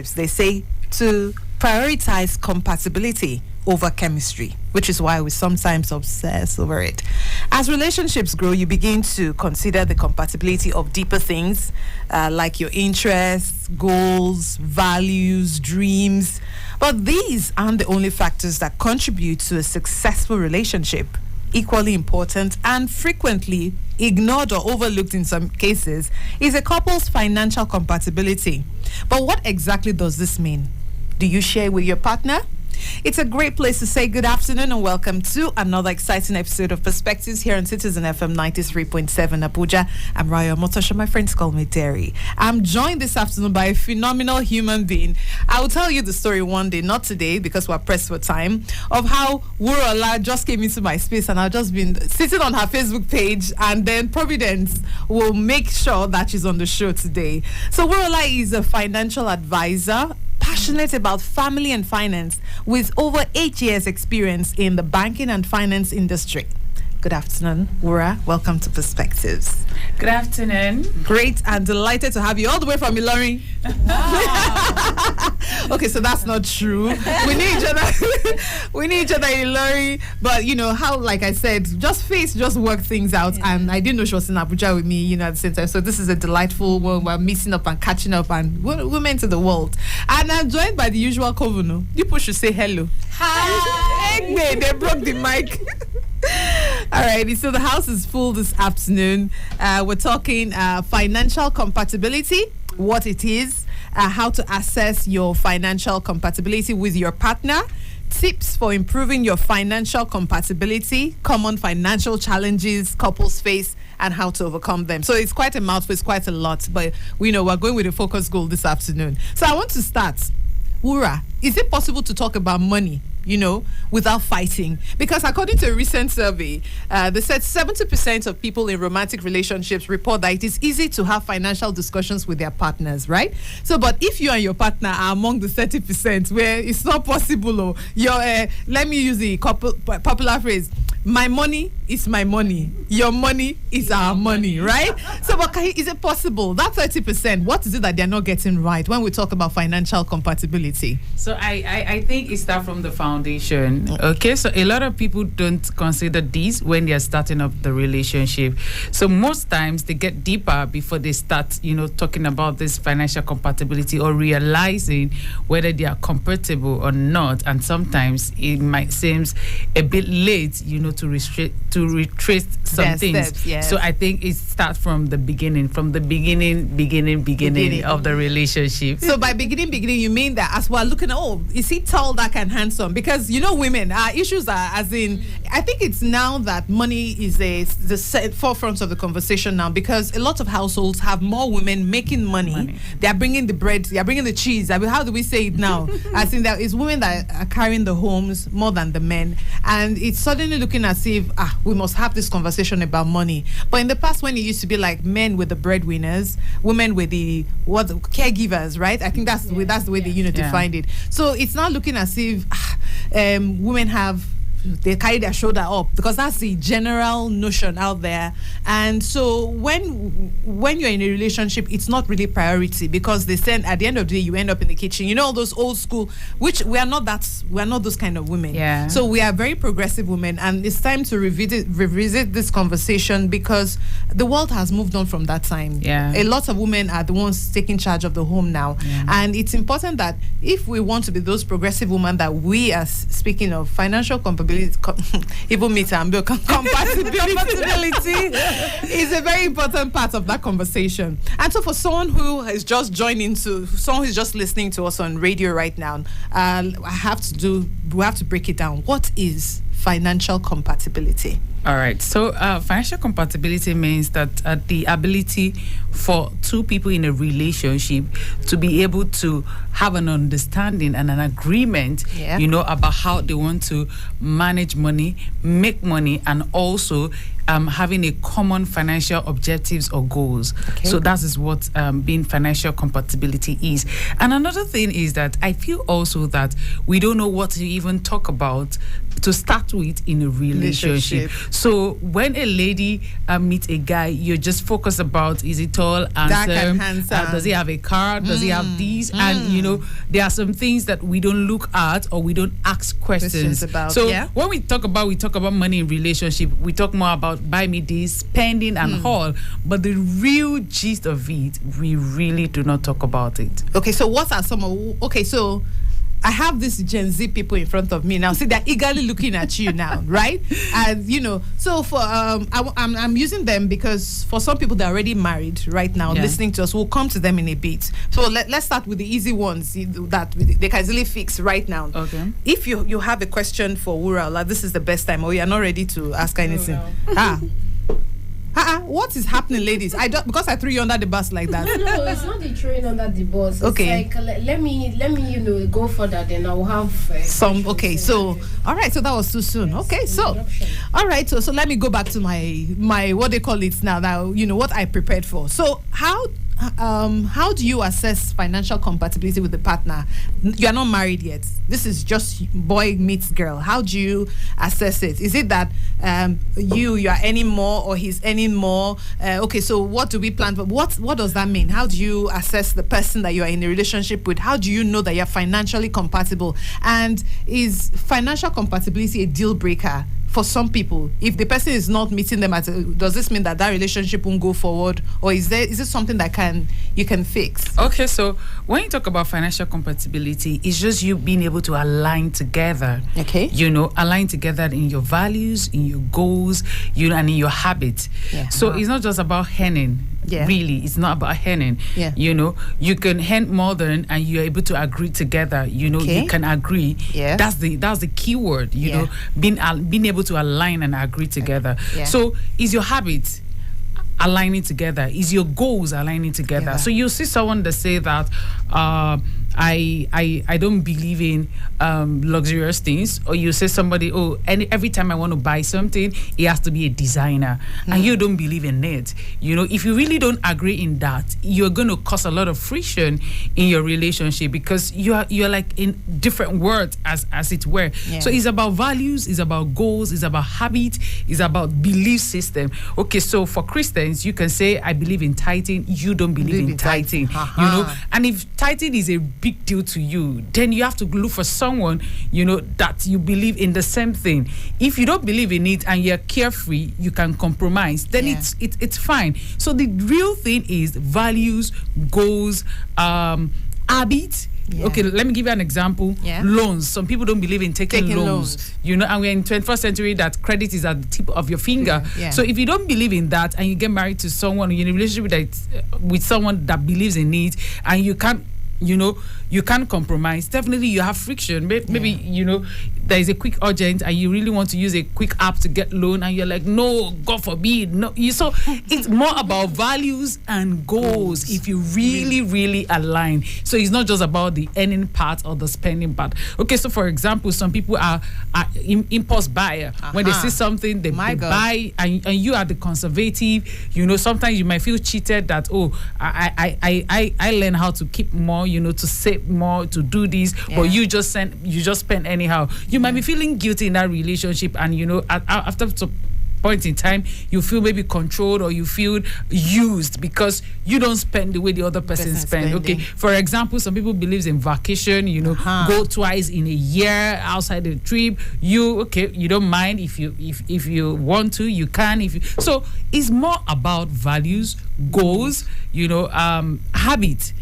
They say to prioritize compatibility over chemistry, which is why we sometimes obsess over it. As relationships grow, you begin to consider the compatibility of deeper things, like your interests, goals, values, dreams. But these aren't the only factors that contribute to a successful relationship. Equally important and frequently ignored or overlooked in some cases is a couple's financial compatibility. But what exactly does this mean? Do you share with your partner? It's a great place to say good afternoon and welcome to another exciting episode of Perspectives here on Citizen FM 93.7 Abuja. I'm Rayo Omotoso. My friends call me Terry. I'm joined this afternoon by a phenomenal human being. I will tell you the story one day, not today because we're pressed for time, of how Wurola just came into my space and I've just been sitting on her Facebook page, and then Providence will make sure that she's on the show today. So Wurola is a financial advisor, passionate about family and finance, with over 8 years experience in the banking and finance industry. Good afternoon, Wura. Welcome to Perspectives. Good afternoon. Great and delighted to have you all the way from Ilorin. Wow. Okay, so that's not true. We need each other. We need each other in Ilorin. But you know how, like I said, just work things out. Yeah. And I didn't know she was in Abuja with me, at the same time. So this is a delightful one. We're meeting up and catching up, and we're meant to the world. And I'm joined by the usual Kovuno. People should say hello. Hi. They broke the mic. Alrighty, so the house is full this afternoon. We're talking financial compatibility, what it is, how to assess your financial compatibility with your partner, tips for improving your financial compatibility, common financial challenges couples face, and how to overcome them. So it's quite a mouthful, it's quite a lot, but we know we're going with a focus goal this afternoon. So I want to start. Wura, is it possible to talk about money, without fighting? Because according to a recent survey, they said 70% of people in romantic relationships report that it is easy to have financial discussions with their partners, right? So, but if you and your partner are among the 30% where it's not possible, let me use the popular phrase, my money is my money, your money is our money, right? So, but is it possible? That 30%, what is it that they're not getting right when we talk about financial compatibility? So I think it starts from the foundation. Okay, so a lot of people don't consider this when they are starting up the relationship. So most times they get deeper before they start, talking about this financial compatibility or realizing whether they are compatible or not. And sometimes it might seem a bit late, to retrace some things. Steps, yes. So I think it starts from the beginning, beginning of the relationship. So by beginning, you mean that as we're looking, is he tall, dark, and handsome? Because women, our issues are as in. I think it's now that money is the forefront of the conversation now, because a lot of households have more women making money. They are bringing the bread, they are bringing the cheese. How do we say it now? As in, there is women that are carrying the homes more than the men, and it's suddenly looking as if we must have this conversation about money. But in the past, when it used to be like men with the breadwinners, women with the caregivers, right? I think that's the way they defined it. So it's not looking as if women they carry their shoulder up, because that's the general notion out there. And so when you're in a relationship, it's not really priority, because they said at the end of the day you end up in the kitchen. All those old school, which we're not those kind of women. Yeah. So we are very progressive women, and it's time to revisit this conversation, because the world has moved on from that time. Yeah. A lot of women are the ones taking charge of the home now. Yeah. And it's important that if we want to be those progressive women that we are speaking of, financial compatibility, even meet and build compatibility is a very important part of that conversation. And so for someone who is just someone who's just listening to us on radio right now, we have to break it down. What is financial compatibility? All right. So financial compatibility means that the ability for two people in a relationship to be able to have an understanding and an agreement, about how they want to manage money, make money, and also having a common financial objectives or goals. Okay. So that is what being financial compatibility is. And another thing is that I feel also that we don't know what to even talk about to start with in a relationship. So when a lady meets a guy, you're just focused about, is he tall, handsome, does he have a car, does he have these, and you know, there are some things that we don't look at or we don't ask questions about. So when we talk about money in relationship, we talk more about buy me this, spending and all, but the real gist of it, we really do not talk about it. Okay, so what are some of, okay, so I have this Gen Z people in front of me now. See, they're eagerly looking at you now, right? And you know, so for I'm using them because for some people they're already married right now, listening to us. We'll come to them in a bit. So let's start with the easy ones that they can easily fix right now. Okay. If you have a question for Wura, like, this is the best time, or you're not ready to ask anything. What is happening, ladies? I don't, because I threw you under the bus like that. No, it's not the throwing under the bus. Okay. It's like let me go further, then I'll have some. Okay, so all right, so that was too soon. Yes, okay, so all right, so let me go back to my what they call it now. That, you know, what I prepared for. So how do you assess financial compatibility with the partner? You are not married yet. This is just boy meets girl. How do you assess it? Is it that you are earning more or he's earning more? Okay, so what do we plan for? What does that mean? How do you assess the person that you are in a relationship with? How do you know that you're financially compatible? And is financial compatibility a deal breaker for some people? If the person is not meeting them does this mean that relationship won't go forward, or is it something that you can fix? Okay, so when you talk about financial compatibility, it's just you being able to align together. Okay, you know, align together in your values, in your goals, and in your habits. So it's not just about earning. Really, it's not about earning. You know, you can earn more than, and you're able to agree together. You know, you can agree. That's the key word. You know, being able to align and agree together. So is your habit aligning together? Is your goals aligning together? So you see someone that say that I don't believe in luxurious things, or you say somebody, every time I want to buy something, it has to be a designer, and you don't believe in it. You know, if you really don't agree in that, you're going to cause a lot of friction in your relationship, because you're like in different words as it were. So it's about values, it's about goals, it's about habit, it's about belief system. Okay, so for Christians, you can say I believe in tithing, you don't believe in tithing. You know, and if tithing is a big deal to you, then you have to look for someone, you know, that you believe in the same thing. If you don't believe in it and you're carefree, you can compromise, then it's fine. So the real thing is values, goals, habits. Okay, let me give you an example. Loans. Some people don't believe in taking loans. You know, and we're in 21st century that credit is at the tip of your finger. So if you don't believe in that, and you get married to someone, you're in a relationship with someone that believes in it, and you can't, you know, you can't compromise, definitely you have friction. Maybe you know, there is a quick urgent and you really want to use a quick app to get loan, and you're like, no, God forbid, no. So it's more about values and goals if you really align. So it's not just about the earning part or the spending part. Okay, so for example, some people are impulse buyer. When they see something, they buy, and you are the conservative. You know, sometimes you might feel cheated that, I learn how to keep more, you know, to save more, to do this, but you just spend anyhow. You might be feeling guilty in that relationship, and you know, after some point in time, you feel maybe controlled, or you feel used because you don't spend the way the other person spends. Okay, for example, some people believes in vacation, you know, go twice in a year outside the trip. You don't mind if you want to, you can. So it's more about values, goals, you know, habit.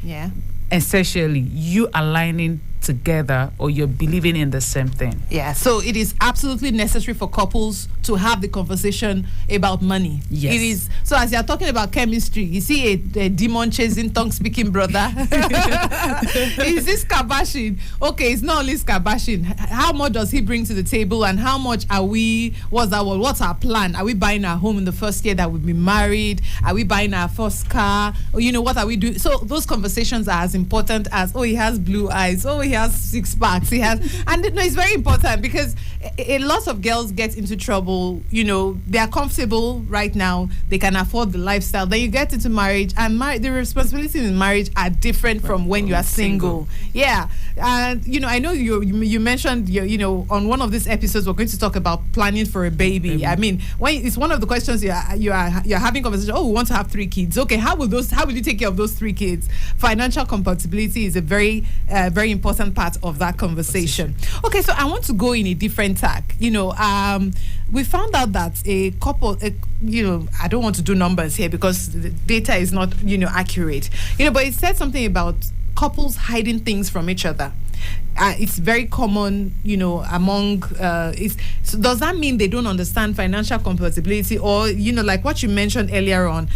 Essentially, you aligning together, or you're believing in the same thing. So it is absolutely necessary for couples to have the conversation about money. It is. So as you're talking about chemistry, you see a demon chasing tongue speaking brother. Is this kabashing? Okay, it's not only kabashing. How much does he bring to the table, and how much are we? What's our plan? Are we buying our home in the first year that we've been married? Are we buying our first car? Or, you know, what are we doing? So those conversations are as important as, he has blue eyes, he has six packs, he has, and no, it's very important, because a lot of girls get into trouble. You know, they are comfortable right now, they can afford the lifestyle. Then you get into marriage, and the responsibilities in marriage are different from when you are single. And I know you mentioned on one of these episodes we're going to talk about planning for a baby. I mean, when it's one of the questions you're having conversation. Oh, we want to have 3 kids. Okay, how will you take care of those 3 kids? Financial compatibility is a very very important part of that conversation. Okay, so I want to go in a different tack. We found out that a couple, I don't want to do numbers here because the data is not accurate. But it said something about couples hiding things from each other. It's very common, among. So does that mean they don't understand financial compatibility, or like what you mentioned earlier on?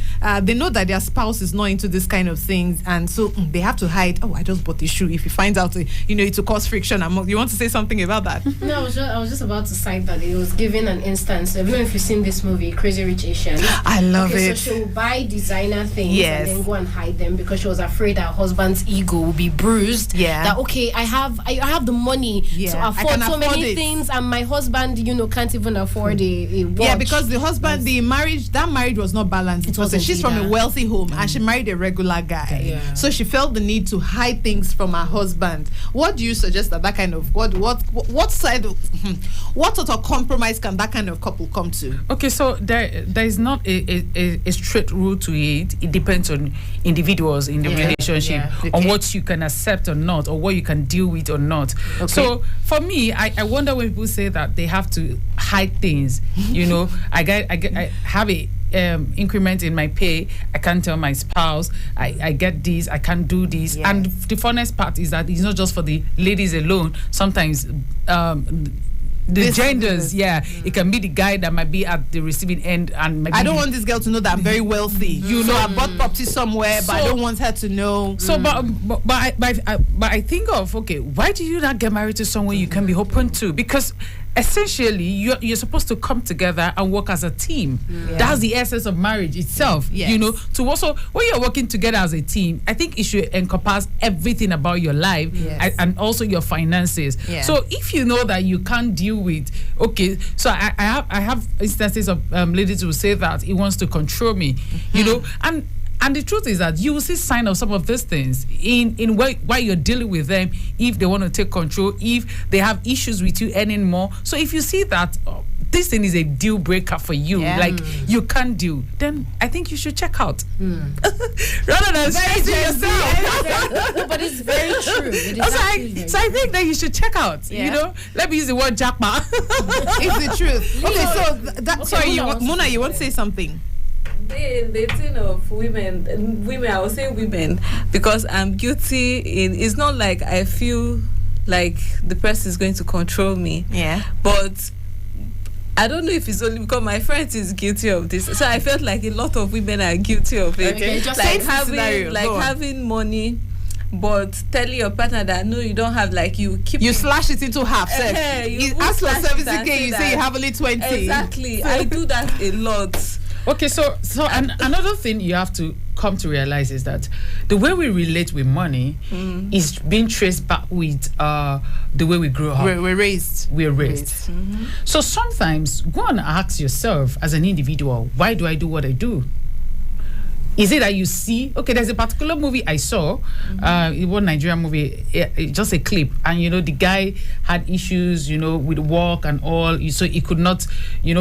They know that their spouse is not into this kind of things, and so they have to hide. Oh, I just bought the shoe. If he finds out, it will cause friction. You want to say something about that? No, I was just about to cite that it was giving an instance. I don't know if you've seen this movie, Crazy Rich Asians. I love it. So she will buy designer things Yes. and then go and hide them because she was afraid her husband's ego will be bruised. Yeah. That I have the money to afford so many things, and my husband, can't even afford a watch. Yeah, because the husband, that marriage was not balanced. It wasn't she's from a wealthy home and she married a regular guy. Yeah. So she felt the need to hide things from her husband. What do you suggest that kind of what side of what sort of compromise can that kind of couple come to? Okay, so there is not a straight rule to it. It depends on individuals in the relationship, on what you can accept or not, or what you can deal with or not. Okay. So for me, I wonder when people say that they have to hide things. I have a increment in my pay. I can't tell my spouse. I get this. I can't do this. Yeah. And the funnest part is that it's not just for the ladies alone. Sometimes the genders, it can be the guy that might be at the receiving end, and maybe I don't want this girl to know that I'm very wealthy. I bought property somewhere, but I don't want her to know. So, but I think of, okay, why do you not get married to someone you can be open to? Because essentially you're supposed to come together and work as a team. That's the essence of marriage itself. To also, when you're working together as a team, I think it should encompass everything about your life and also your finances. So if you know that you can't deal with, okay, so I have instances of ladies who say that he wants to control me, and the truth is that you will see sign of some of these things in why you're dealing with them, if they want to take control, if they have issues with you earning more. So if you see that this thing is a deal breaker for you, like you can't do, then I think you should check out. Rather than stressing yourself. No, but it's very true. So I think that you should check out. Let me use the word jackpot. It's the truth. Okay, sorry, Mona, you want to say something? The thing of women, I will say women, because I'm guilty it's not like I feel like the person is going to control me. But I don't know if it's only because my friend is guilty of this. So I felt like a lot of women are guilty of it. Okay, just like having money, but telling your partner that no, you don't have, like you slash it into half. You ask for $70,000, you say you have only 20. Exactly. I do that a lot. Okay, so another thing you have to come to realize is that the way we relate with money is being traced back with the way we grew up. We're raised. So sometimes go and ask yourself as an individual, why do I do what I do? Is it that you see, okay, there's a particular movie I saw, it was a Nigerian movie, just a clip, and the guy had issues, with work and all, so he could not,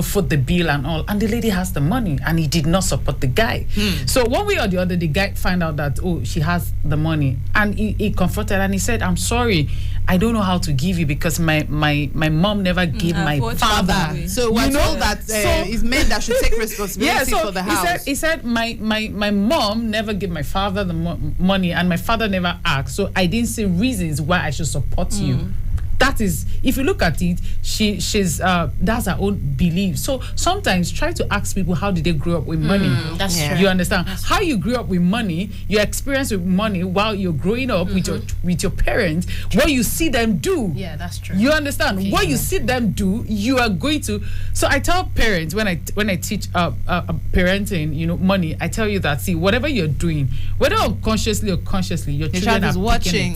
foot the bill and all, and the lady has the money, and he did not support the guy. So one way or the other, the guy found out that, she has the money, and he confronted her and he said, I'm sorry, I don't know how to give you because my mom never gave my father. So we're told that it's men that should take responsibility for the house. He said my mom never gave my father the money, and my father never asked, so I didn't see reasons why I should support you. That is, if you look at it, she's that's her own belief. So sometimes try to ask people, how did they grow up with money? That's true. You understand how you grew up with money, your experience with money while you're growing up with your parents, what you see them do. Yeah, that's true. You understand what you see them do, you are going to. So I tell parents when I teach parenting, money, I tell you that, see, whatever you're doing, whether unconsciously or consciously, your children is are watching.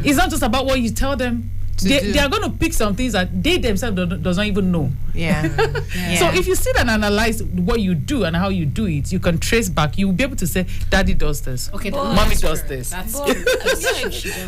It's not just about what you tell them they are going to pick some things that they themselves does not even know. Yeah. So if you sit and analyze what you do and how you do it, you can trace back. You will be able to say, Daddy does this. Okay, Mommy does this. That's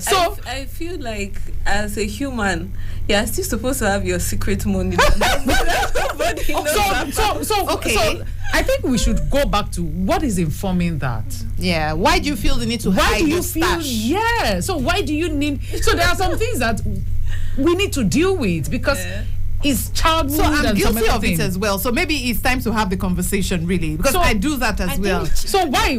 so I feel like as a human, you're still supposed to have your secret money. Nobody knows so I think we should go back to what is informing that. Yeah. Why do you feel the need to hide your stash? Yeah. So why do you need? So there are some things that we need to deal with because it's childhood. So I'm and guilty of it as well. So maybe it's time to have the conversation, really, because I do that as well. So why?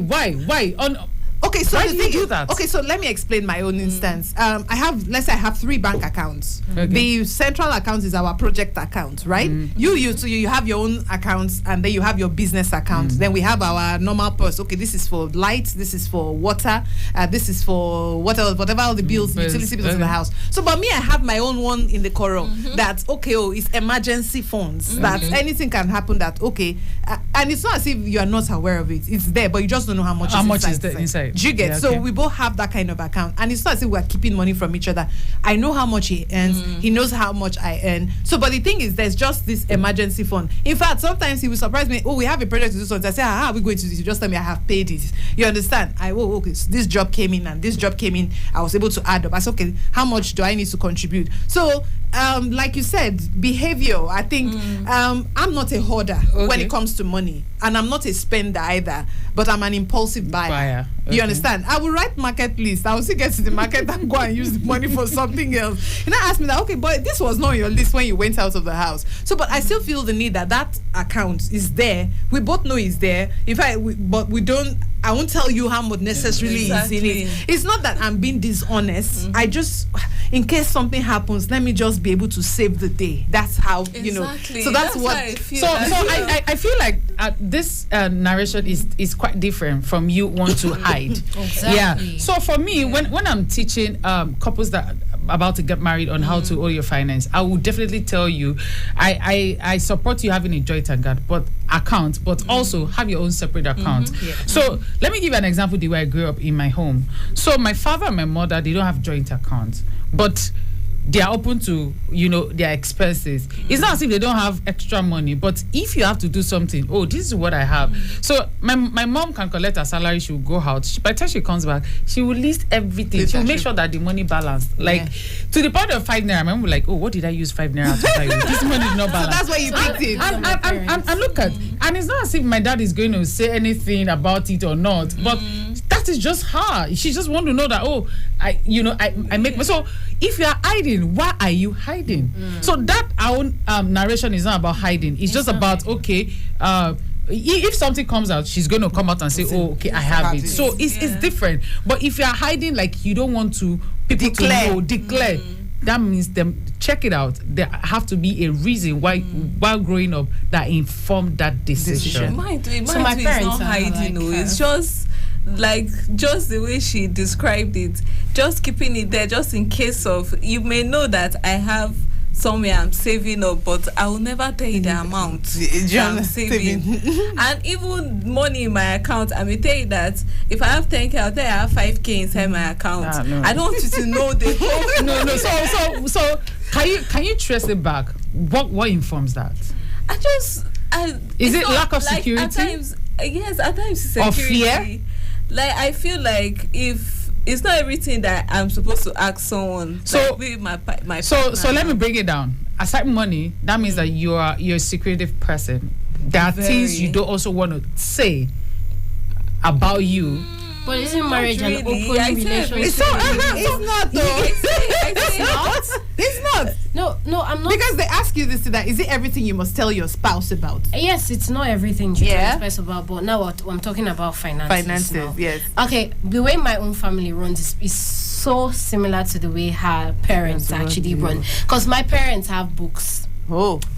Okay, so why the do you do that? Okay, so let me explain my own instance. Let's say I have 3 bank accounts. Okay. The central account is our project account, right? You have your own accounts, and then you have your business account. Then we have our normal purse. Okay, this is for lights, this is for water, this is for whatever all the bills, utility bills in the house. So, but me, I have my own one in the Coro. That's it's emergency funds. That anything can happen. That and it's not as if you are not aware of it. It's there, but you just don't know how much is inside. Do you get? So we both have that kind of account, and it's not as if we're keeping money from each other. I know how much he earns, he knows how much I earn. So, but the thing is, there's just this emergency fund. In fact, sometimes he will surprise me. Oh, we have a project to do something. I say, how are we going to do this? You just tell me I have paid it. You understand? Okay, so this job came in and this job came in. I was able to add up. I said, okay, how much do I need to contribute? So, like you said, behavior. I think I'm not a hoarder when it comes to money, and I'm not a spender either. But I'm an impulsive buyer. You understand? I will write market list. I will still get to the market and go and use the money for something else. And I ask me that, okay, but this was not on your list when you went out of the house. So, but I still feel the need that account is there. We both know it's there. But we don't. I won't tell you how much necessarily is in it. It's not that I'm being dishonest. I just, in case something happens, let me just be able to save the day. That's how So that's what I feel. So I feel like this narration is quite different from you want to hide. Exactly. Yeah. So for me, when I'm teaching couples that are about to get married on how to hold your finance, I will definitely tell you, I support you having a joint account, but also have your own separate account. So let me give you an example the way I grew up in my home. So my father and my mother, they don't have joint accounts, but they are open to their expenses. It's not as if they don't have extra money, but if you have to do something, this is what I have. So my mom can collect her salary, she will go out. By the time she comes back, she will list everything. She will make sure that the money balanced, to the point of 5 naira. I remember what did I use 5 naira to buy? This money is not balanced. So that's why you picked it. And look at, and it's not as if my dad is going to say anything about it or not, but that is just her. She just want to know that I make. So if you are hiding, why are you hiding? So that our narration is not about hiding. It's just about if something comes out, she's going to come out and say, I have it. So it's different. But if you are hiding, like you don't want people to declare. That means them check it out. There have to be a reason why while growing up that informed that decision. My parents not hiding. It's just the way she described it, just keeping it there just in case of, you may know that I have somewhere I'm saving up, but I will never tell you the amount I'm saving. And even money in my account, I may tell you that if I have 10K, I'll tell you I have 5K inside my account. I don't want you to know the whole. So can you trace it back? What informs that? Is it lack of security? At times, yes, at times security. Or fear? I feel like if it's not everything that I'm supposed to ask someone. So my so let me break it down. Aside money, that means that you're a secretive person. There are things you don't also want to say about you. But isn't marriage an open relationship? It's not though. It's not. No, I'm not. Because they ask you this to that. Is it everything you must tell your spouse about? Yes, it's not everything you tell your spouse about. But now I'm talking about finances now. Yes. Okay, the way my own family runs is so similar to the way her parents actually run. Because my parents have books.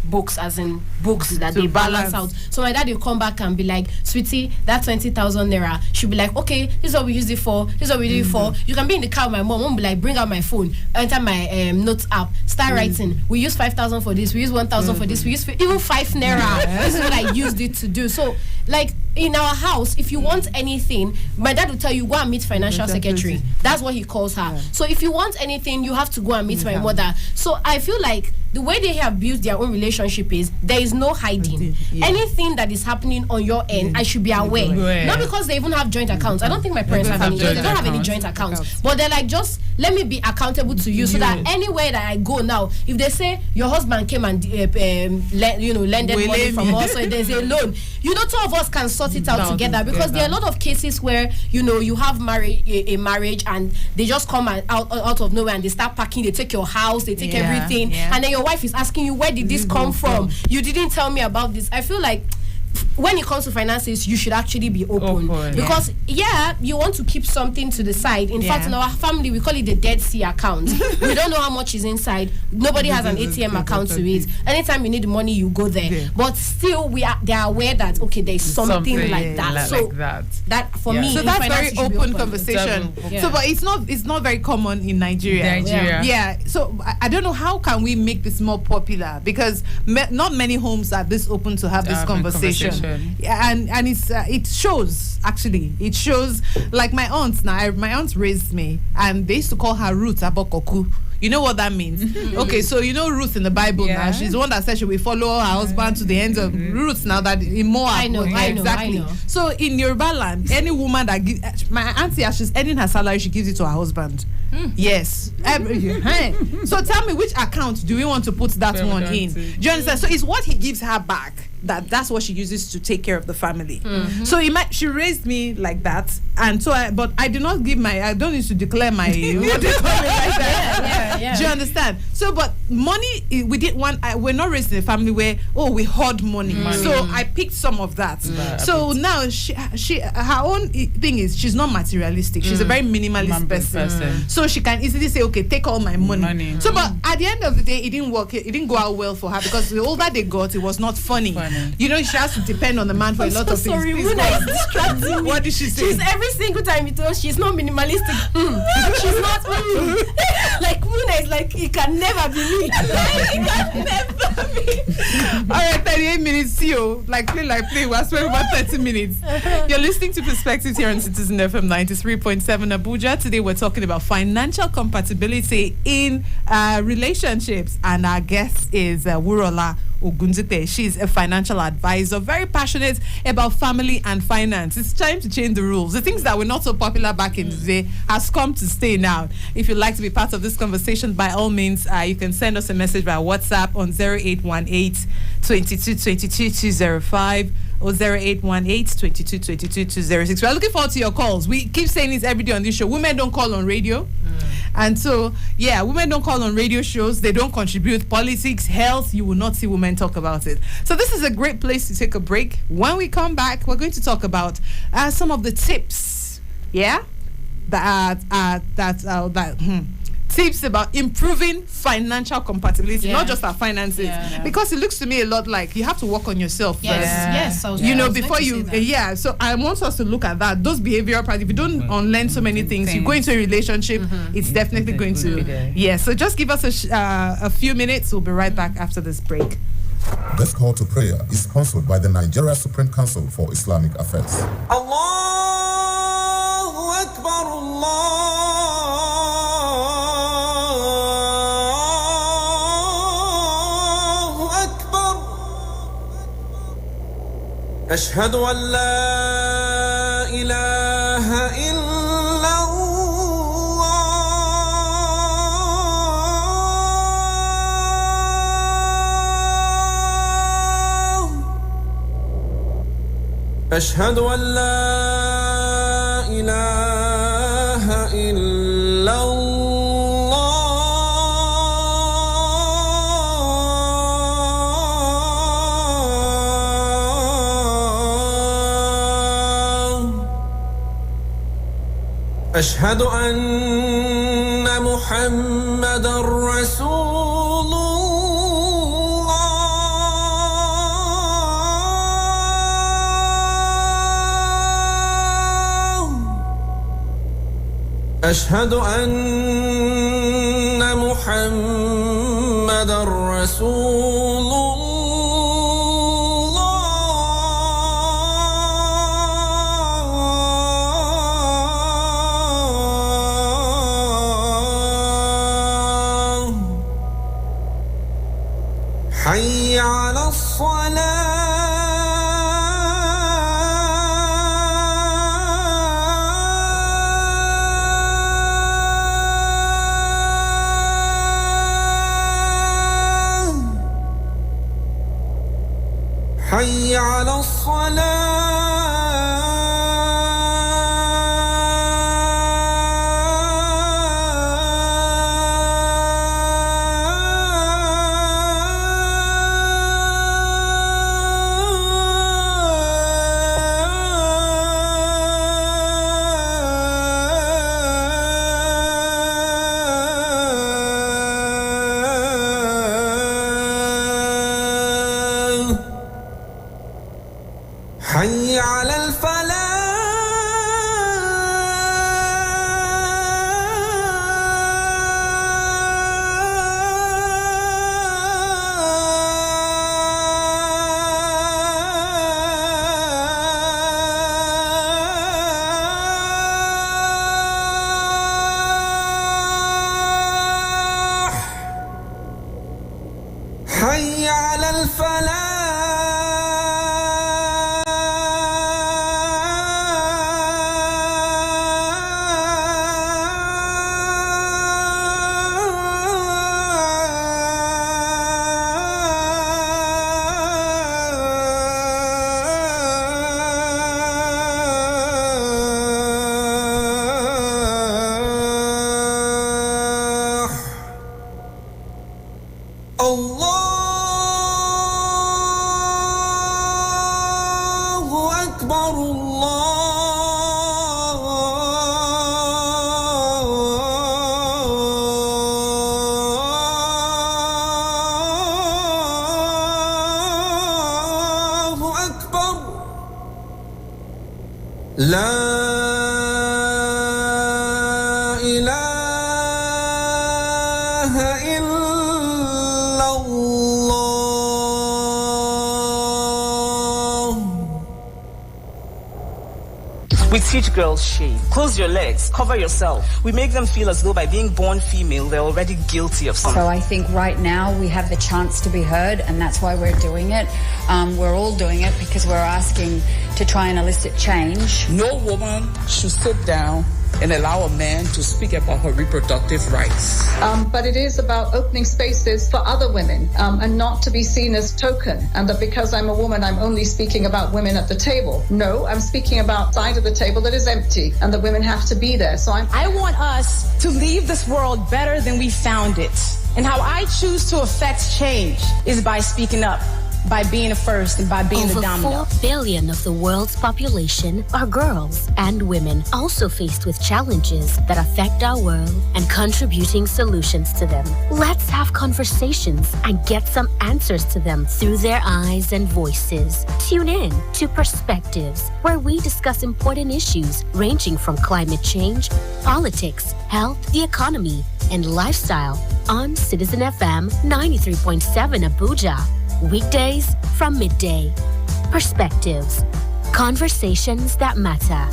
Books, as in books that they balance out. So my dad will come back and be like, sweetie, that 20,000 naira. She'll be like, okay, this is what we use it for. This is what we do it for. You can be in the car with my mom. Mom will be like, bring out my phone, enter my notes app, start writing. We use 5,000 for this. We use 1,000 for this. We use even 5 naira. This is what I used it to do. So like in our house, if you want anything, my dad will tell you, go and meet financial secretary. That's what he calls her. So if you want anything, you have to go and meet my mother. So I feel like the way they have built their own relationship is there is no hiding. Anything that is happening on your end, I should be aware. Not because they even have joint accounts. I don't think my parents have any. They don't have any joint accounts. But they're like, just let me be accountable to you, so that anywhere that I go now, if they say your husband came and lended money from us, so there's a loan, two of us can sort it out together, because there are a lot of cases where you have a marriage and they just come out of nowhere and they start packing, they take your house, they take everything, and then your wife is asking you, where did this come from? You didn't tell me about this. I feel like when it comes to finances, you should actually be open. Because you want to keep something to the side. In fact, in our family, we call it the Dead Sea account. We don't know how much is inside. Nobody has an ATM account to it. Anytime you need money, you go there. But still, they are aware that there's something like that. So that for me, so that's very open conversation. So, but it's not very common in Nigeria. So I don't know, how can we make this more popular, because not many homes are this open to have this conversation. And it shows, actually. It shows, like my aunt raised me, and they used to call her Ruth Abokoku. You know what that means? Okay, so Ruth in the Bible now. She's the one that said she will follow her husband to the ends of Ruth now that in Moab. I know. So in Yoruba land, any woman that my auntie, as she's earning her salary, she gives it to her husband. Yes. So tell me, which account do we want to put that one in? Do you understand? So it's what he gives her back. That's what she uses to take care of the family. So she raised me like that, and so but I do not give I don't need to declare my what they call it like that. Do you understand? So, but money, we're not raised in a family where we hoard money. So I picked some of that. So now her own thing is, she's not materialistic. She's a very minimalist person. So she can easily say, okay, take all my money. So, but at the end of the day, it didn't work. It didn't go out well for her, because the older they got, it was not funny. She has to depend on the man for a lot of things. Sorry, Muna is distracting me. What did she say? She's every single time you tell she's not minimalistic. She's not. Like Muna is like, it can never be me. It can never be. All right, 38 minutes. See you. Play. We're spending about 30 minutes. You're listening to Perspectives here on Citizen FM 93.7 Abuja. Today we're talking about financial compatibility in relationships, and our guest is Wurola Ogunzite. She's a financial advisor, very passionate about family and finance. It's time to change the rules. The things that were not so popular back in the day has come to stay now. If you'd like to be part of this conversation, by all means, you can send us a message by WhatsApp on 0818 22 22 205 or 0818 22 22 206. We're looking forward to your calls. We keep saying this every day on this show. Women don't call on radio. And so, women don't call on radio shows. They don't contribute. Politics, health, you will not see women talk about it. So this is a great place to take a break. When we come back, we're going to talk about some of the tips, tips about improving financial compatibility, not just our finances. Because it looks to me a lot like you have to work on yourself first. Yes. Before you, so I want us to look at that. Those behavioral patterns, if you don't unlearn so many things, you go into a relationship, it's definitely going to, so just give us a few minutes. We'll be right back after this break. This call to prayer is sponsored by the Nigeria Supreme Council for Islamic Affairs. Allahu Akbar, Allahu Akbar. Ashhadu an la ilaha illa أشهد أن لا إله إلا الله أشهد أن محمدًا رسول أشهد أن محمدًا رسول الله حي على الصلاة حي على الصلاة حي على الفلاح حي على الفلاح الله أكبر الله أكبر لا إله إلا الله. We teach girls shame. Close your legs, cover yourself. We make them feel as though by being born female, they're already guilty of something. So I think right now we have the chance to be heard, and that's why we're doing it. We're all doing it because we're asking to try and elicit change. No woman should sit down and allow a man to speak about her reproductive rights. But it is about opening spaces for other women and not to be seen as token, and that because I'm a woman, I'm only speaking about women at the table. No, I'm speaking about side of the table that is empty and that women have to be there. So I want us to leave this world better than we found it. And how I choose to affect change is by speaking up, by being the first and by being the dominant. Over 4 billion of the world's population are girls and women, also faced with challenges that affect our world and contributing solutions to them. Let's have conversations and get some answers to them through their eyes and voices. Tune in to Perspectives, where we discuss important issues ranging from climate change, politics, health, the economy, and lifestyle on Citizen FM 93.7 Abuja. Weekdays from midday. Perspectives. Conversations that matter.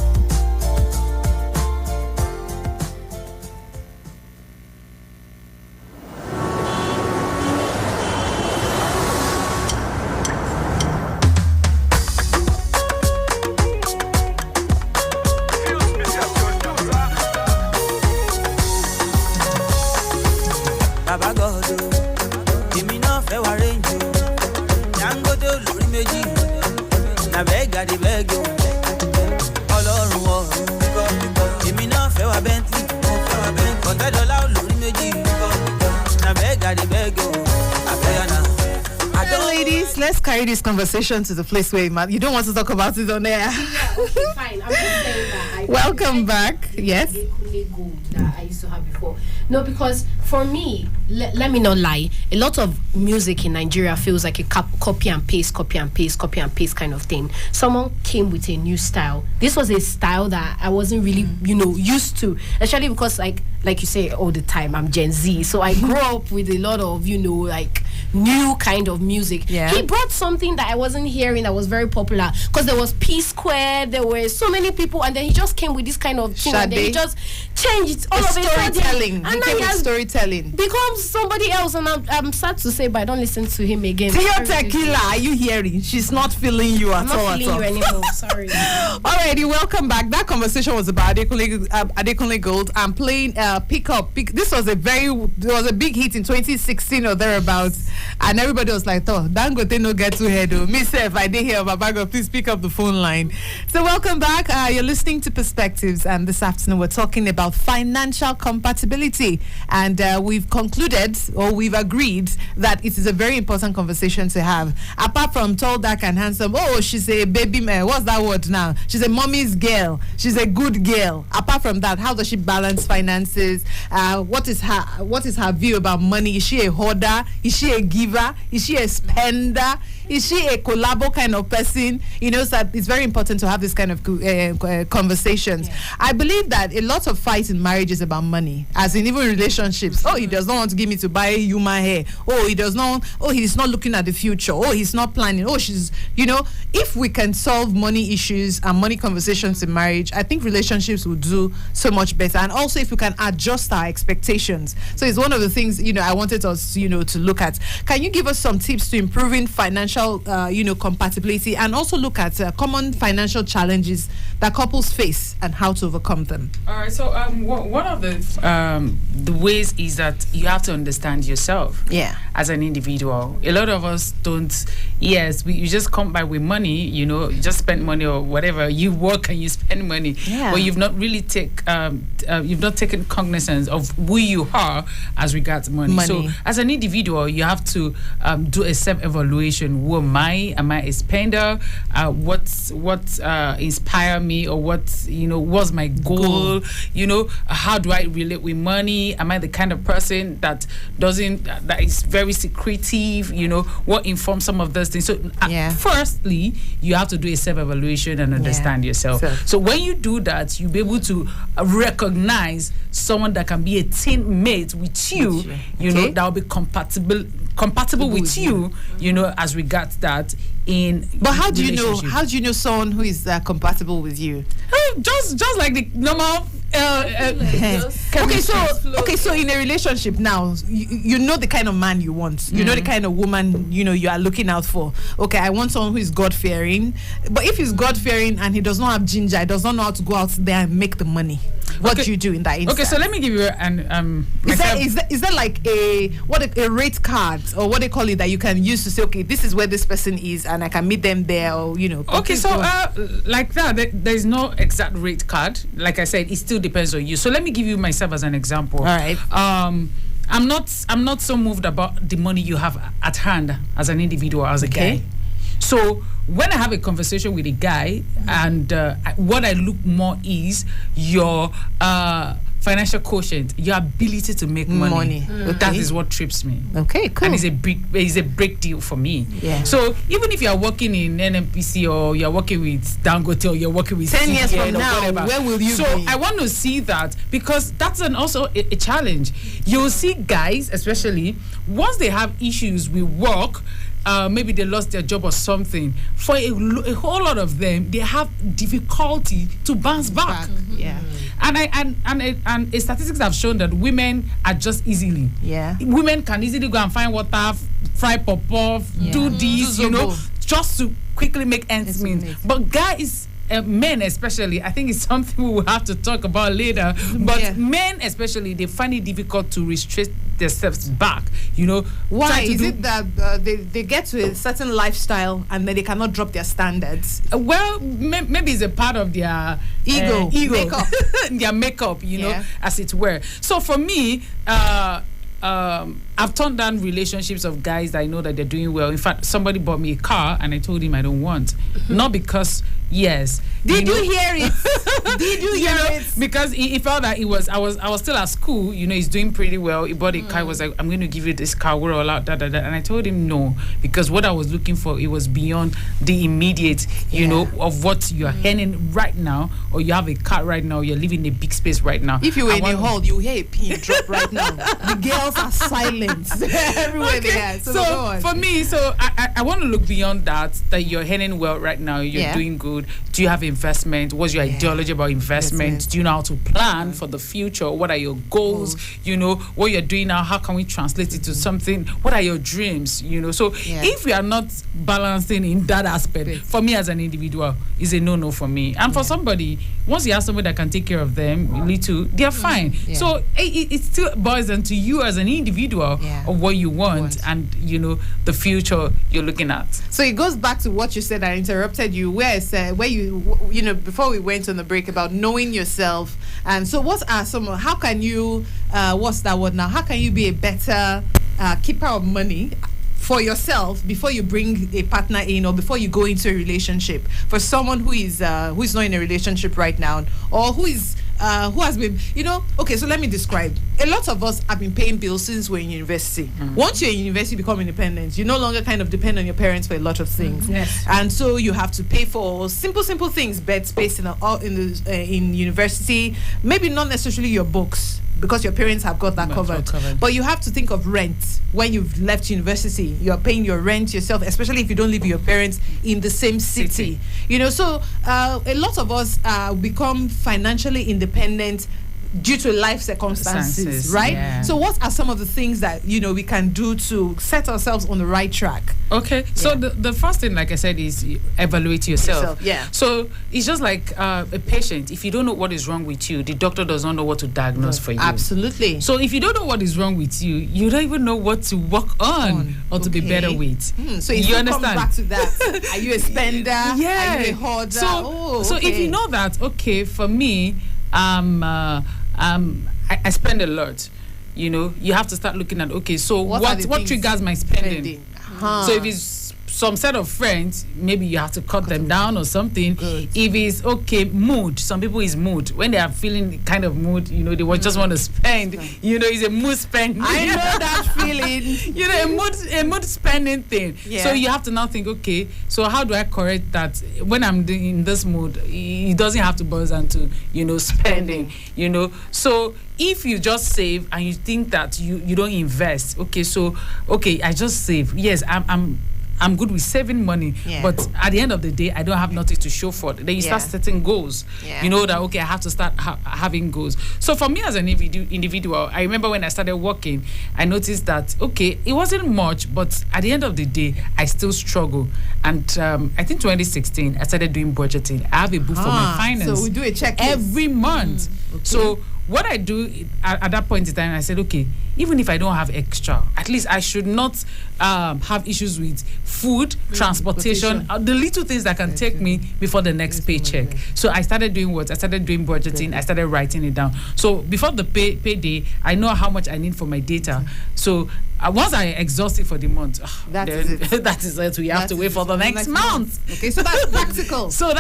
Let's carry this conversation to the place where you don't want to talk about it on air. Yeah, okay, fine. I'm just saying that. Welcome back. Yes. That I used to have before. No, because for me, let me not lie. A lot of music in Nigeria feels like a copy and paste kind of thing. Someone came with a new style. This was a style that I wasn't really, used to. Especially because, like you say all the time, I'm Gen Z. So I grew up with a lot of, new kind of music. Yeah. He brought something that I wasn't hearing that was very popular, because there was P Square, there were so many people, and then he just came with this kind of thing, and then he just changed it all of a sudden. Storytelling. And then he has storytelling. becomes somebody else, and I'm sad to say, but I don't listen to him again. Theo Tequila, are you hearing? She's not feeling you at all. I'm not feeling you anymore. Sorry. Alrighty, welcome back. That conversation was about Adekunle Gold. I'm playing Pick Up. This was a big hit in 2016 or thereabouts, and everybody was like, "Oh, Dangote no get to head." Me self, I did hear about Bago. Please pick up the phone line. So welcome back. You're listening to Perspectives, and this afternoon we're talking about financial compatibility, and we've concluded, or we've agreed, that it is a very important conversation to have. Apart from tall, dark, and handsome, oh, she's a baby man. What's that word now? She's a mommy's girl. She's a good girl. Apart from that, how does she balance finances? What is her view about money? Is she a hoarder? Is she a giver? Is she a spender? Is she a collabo kind of person? You know, so it's very important to have this kind of conversations. Yeah. I believe that a lot of fights in marriage is about money, as in even relationships. Oh, he does not want to give me to buy human hair. Oh, he does not. Oh, he's not looking at the future. Oh, he's not planning. Oh, she's, you know, if we can solve money issues and money conversations in marriage, I think relationships will do so much better. And also if we can adjust our expectations. So it's one of the things, you know, I wanted us, you know, to look at. Can you give us some tips to improving financial compatibility, and also look at common financial challenges that couples face and how to overcome them? All right. So one of the ways is that you have to understand yourself. Yeah. As an individual, a lot of us don't. Yes, you just come by with money. You know, you just spend money or whatever. You work and you spend money. Yeah. But you've not really you've not taken cognizance of who you are as regards money. So as an individual, you have to do a self-evaluation. Who am I? Am I a spender? What inspire me, or what, you know, was my goal? You know, how do I relate with money? Am I the kind of person that is very secretive? You know, what informs some of those things? So firstly, you have to do a self-evaluation and understand yourself. So when you do that, you'll be able to recognize someone that can be a teammate with you. You know, that will be compatible with you. You know, as regards that. But how do you know? How do you know someone who is compatible with you? Just like the normal. Okay, so in a relationship now, you know the kind of man you want. You know the kind of woman, you know, you are looking out for. Okay, I want someone who is God-fearing. But if he's God-fearing and he does not have ginger, he does not know how to go out there and make the money, what do you do in that instance? Okay, so let me give you an is there like a rate card, or what they call it, that you can use to say, okay, this is where this person is and I can meet them there, or, you know. Okay, so like that, there's no exact rate card. Like I said, it still depends on you. So let me give you myself as an example. All right. I'm not so moved about the money you have at hand as an individual, as a guy. So when I have a conversation with a guy, and what I look more is your financial quotient, your ability to make money. That is what trips me. Okay, cool. And it's a big deal for me. Yeah. So even if you are working in NNPC, or you're working with Dangote, or you're working with 10 years from now, whatever, where will you be? I want to see that, because that's also a challenge. You'll see guys, especially once they have issues with work, maybe they lost their job or something. For a whole lot of them, they have difficulty to bounce back. Yeah. And statistics have shown that women adjust easily. Yeah. Women can easily go and find water, fry pop-off, do this, you know, just to quickly make ends meet. But guys, men especially, I think it's something we will have to talk about later. But men especially, they find it difficult to restrict themselves back. You know, why is it that they get to a certain lifestyle and then they cannot drop their standards? Well, maybe it's a part of their ego, makeup. Their makeup, you know, as it were. So for me, I've turned down relationships of guys that I know that they're doing well. In fact, somebody bought me a car and I told him I don't want. Not because, yes. Did you hear it? Did you hear it? Because he felt that I was still at school, you know, he's doing pretty well. He bought a car, was like, I'm going to give you this car, we're all out, And I told him no, because what I was looking for, it was beyond the immediate, you know, of what you're earning right now, or you have a car right now, you're living in a big space right now. If you were in a hall, you hear a pin drop right now. The girl girls are silent everywhere they are. So for me, I want to look beyond that you're heading well right now, you're doing good. Do you have investment? What's your ideology about investment? Do you know how to plan for the future? What are your goals? You know, what you're doing now, how can we translate it to something? What are your dreams? You know, so if we are not balancing in that aspect, for me as an individual, is a no for me. And for somebody, once you have somebody that can take care of them little, they're fine. So it still boils down to you as an individual of what you want and, you know, the future you're looking at. So it goes back to what you said. I interrupted you where you know, before we went on the break, about knowing yourself. And so what are how can you what's that word now, how can you be a better keeper of money for yourself before you bring a partner in, or before you go into a relationship, for someone who is not in a relationship right now, or who has been, you know, okay, so let me describe. A lot of us have been paying bills since we're in university. Once you're in university, you become independent. You no longer kind of depend on your parents for a lot of things. And so you have to pay for simple things, bed space in university, maybe not necessarily your books, because your parents have got that covered. But you have to think of rent. When you've left university, you're paying your rent yourself, especially if you don't live with your parents in the same city. You know, so a lot of us become financially independent due to life circumstances, right? Yeah. So what are some of the things that, you know, we can do to set ourselves on the right track? Okay, so the first thing, like I said, is evaluate yourself. Yeah. So it's just like a patient. If you don't know what is wrong with you, the doctor does not know what to diagnose for you. Absolutely. So if you don't know what is wrong with you, you don't even know what to work on or to be better with. So you understand? Comes back to that. Are you a spender? Are you a hoarder? So if you know that, okay, for me, I spend a lot. You know, you have to start looking at, okay, so what triggers my spending? So if it's some set of friends, maybe you have to cut them down or something. Good. If it's mood, some people is mood. When they are feeling kind of mood, you know, they just want to spend. You know, it's a mood spending. I know that feeling. You know, a mood spending thing. Yeah. So you have to now think, okay, so how do I correct that? When I'm in this mood, it doesn't have to boil down to, you know, spending. You know, so if you just save and you think that you don't invest, I just save. Yes, I'm good with saving money, but at the end of the day, I don't have nothing to show for it. Then you start setting goals. You know that, okay, I have to start having goals. So for me as an individual, I remember when I started working, I noticed that, okay, it wasn't much, but at the end of the day, I still struggle. And I think 2016, I started doing budgeting. I have a book for my finance. So we do a checklist every month. Okay. So what I do at that point in time, I said, okay, even if I don't have extra, at least I should not have issues with food, transportation, the little things that can take me before the next paycheck. So I started doing what? I started doing budgeting. I started writing it down. So before the payday, I know how much I need for my data. So once I exhaust it for the month, that is it. We have to wait for the next month. Okay, so that's practical. So